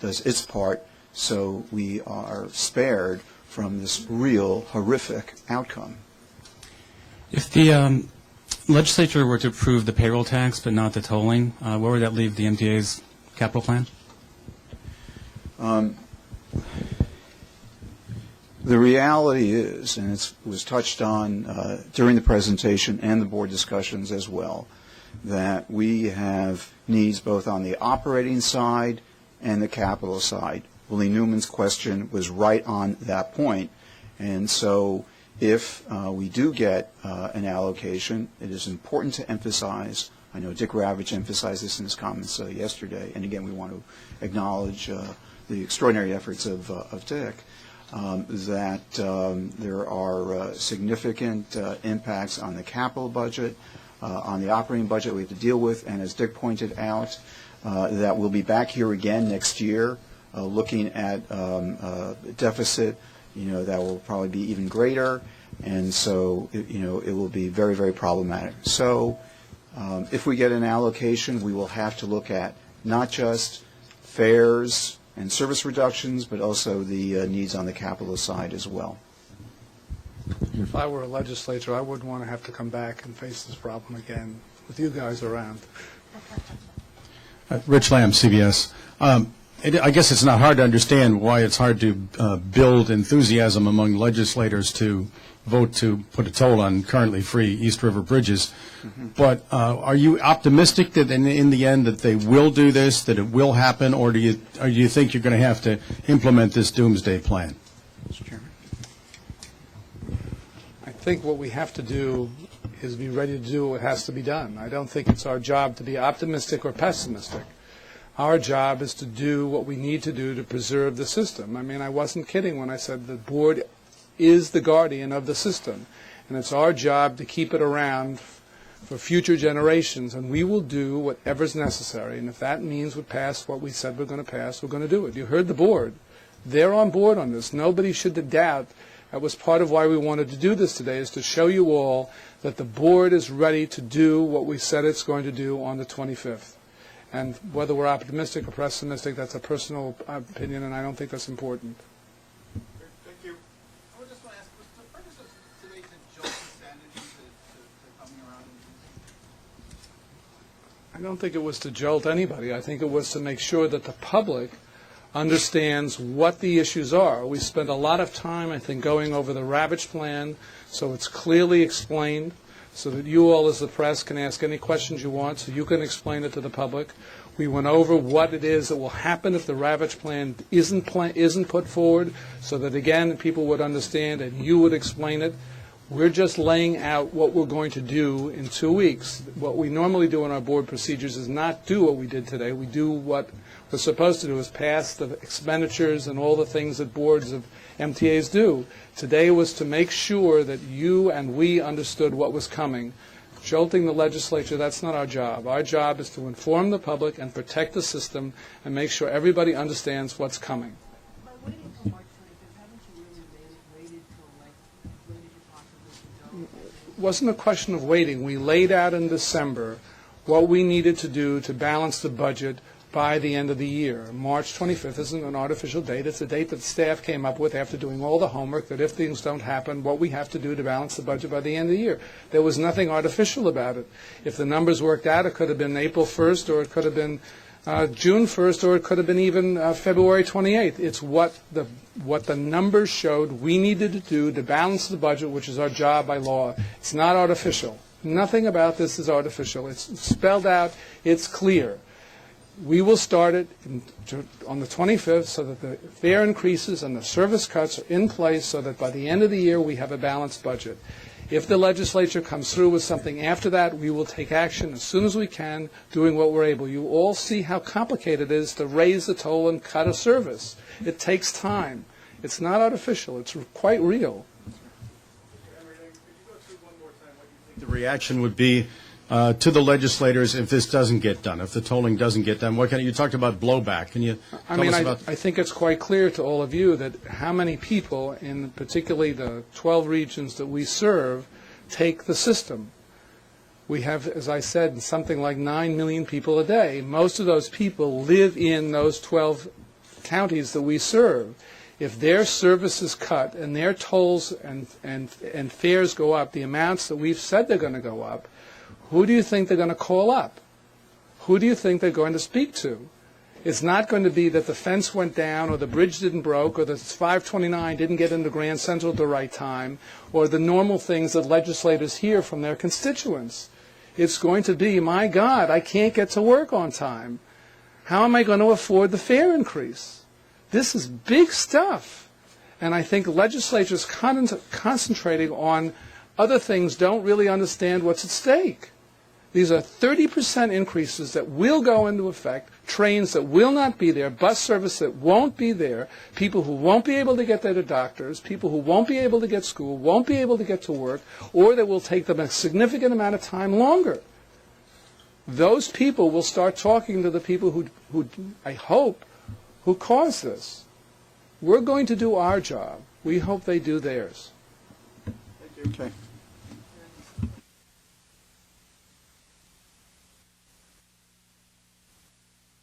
Speaker 8: does its part so we are spared from this real horrific outcome.
Speaker 24: If the legislature were to approve the payroll tax but not the tolling, where would that leave the MTA's capital plan?
Speaker 8: The reality is, and it was touched on during the presentation and the board discussions as well, that we have needs both on the operating side and the capital side. Willie Newman's question was right on that point, and so if we do get an allocation, it is important to emphasize, I know Dick Ravitch emphasized this in his comments yesterday, and again we want to acknowledge the extraordinary efforts of Dick, that there are significant impacts on the capital budget, on the operating budget we have to deal with, and as Dick pointed out, that we'll be back here again next year looking at deficit that will probably be even greater, and so it will be very, very problematic. So if we get an allocation, we will have to look at not just fares and service reductions, but also the needs on the capital side as well.
Speaker 1: If I were a legislator, I wouldn't want to have to come back and face this problem again with you guys around.
Speaker 25: Rich Lamb, CBS.
Speaker 15: I guess it's not hard to understand why it's hard to build enthusiasm among legislators to vote to put a toll on currently free East River bridges. But are you optimistic that in the end that they will do this, that it will happen, or do you think you're going to have to implement this doomsday plan?
Speaker 8: Mr. Chairman.
Speaker 1: I think what we have to do is be ready to do what has to be done. I don't think it's our job to be optimistic or pessimistic. Our job is to do what we need to do to preserve the system. I mean, I wasn't kidding when I said the board is the guardian of the system, and it's our job to keep it around for future generations, and we will do whatever's necessary. And if that means we pass what we said we're going to pass, we're going to do it. You heard the board. They're on board on this. Nobody should doubt. That was part of why we wanted to do this today, is to show you all that the board is ready to do what we said it's going to do on the 25th. And whether we're optimistic or pessimistic, that's a personal opinion, and I don't think that's important.
Speaker 19: Thank you. I just want to ask, was the purpose of today to jolt insanity to coming around?
Speaker 1: I don't think it was to jolt anybody. I think it was to make sure that the public understands what the issues are. We spent a lot of time, I think, going over the Ravage plan, so it's clearly explained, so that you all as the press can ask any questions you want, so you can explain it to the public. We went over what it is that will happen if the Ravage plan isn't put forward, so that, again, people would understand and you would explain it. We're just laying out what we're going to do in 2 weeks. What we normally do in our board procedures is not do what we did today. We do what we're supposed to do, is pass the expenditures and all the things that boards of MTAs do. Today was to make sure that you and we understood what was coming. Jolting the legislature, that's not our job. Our job is to inform the public and protect the system and make sure everybody understands what's coming. It wasn't a question of waiting. We laid out in December what we needed to do to balance the budget by the end of the year. March 25th isn't an artificial date. It's a date that the staff came up with after doing all the homework, that if things don't happen, what we have to do to balance the budget by the end of the year. There was nothing artificial about it. If the numbers worked out, it could have been April 1st, or it could have been June 1st, or it could have been even February 28th. It's what the numbers showed we needed to do to balance the budget, which is our job by law. It's not artificial. Nothing about this is artificial. It's spelled out. It's clear. We will start it on the 25th so that the fare increases and the service cuts are in place so that by the end of the year we have a balanced budget. If the legislature comes through with something after that, we will take action as soon as we can, doing what we're able. You all see how complicated it is to raise the toll and cut a service. It takes time. It's not artificial. It's quite real.
Speaker 15: The reaction would be to the legislators if this doesn't get done, if the tolling doesn't get done. You talked about blowback. Can you tell us about?
Speaker 1: I think it's quite clear to all of you that how many people, in particularly the 12 regions that we serve, take the system. We have, as I said, something like 9 million people a day. Most of those people live in those 12 counties that we serve. If their service is cut and their tolls and fares go up, the amounts that we've said they're going to go up, who do you think they're going to call up? Who do you think they're going to speak to? It's not going to be that the fence went down or the bridge didn't broke or the 529 didn't get into Grand Central at the right time, or the normal things that legislators hear from their constituents. It's going to be, my God, I can't get to work on time. How am I going to afford the fare increase? This is big stuff. And I think legislatures concentrating on other things don't really understand what's at stake. These are 30% increases that will go into effect, trains that will not be there, bus service that won't be there, people who won't be able to get there to doctors, people who won't be able to get school, won't be able to get to work, or that will take them a significant amount of time longer. Those people will start talking to the people who I hope, who caused this. We're going to do our job. We hope they do theirs.
Speaker 8: Thank you. Okay.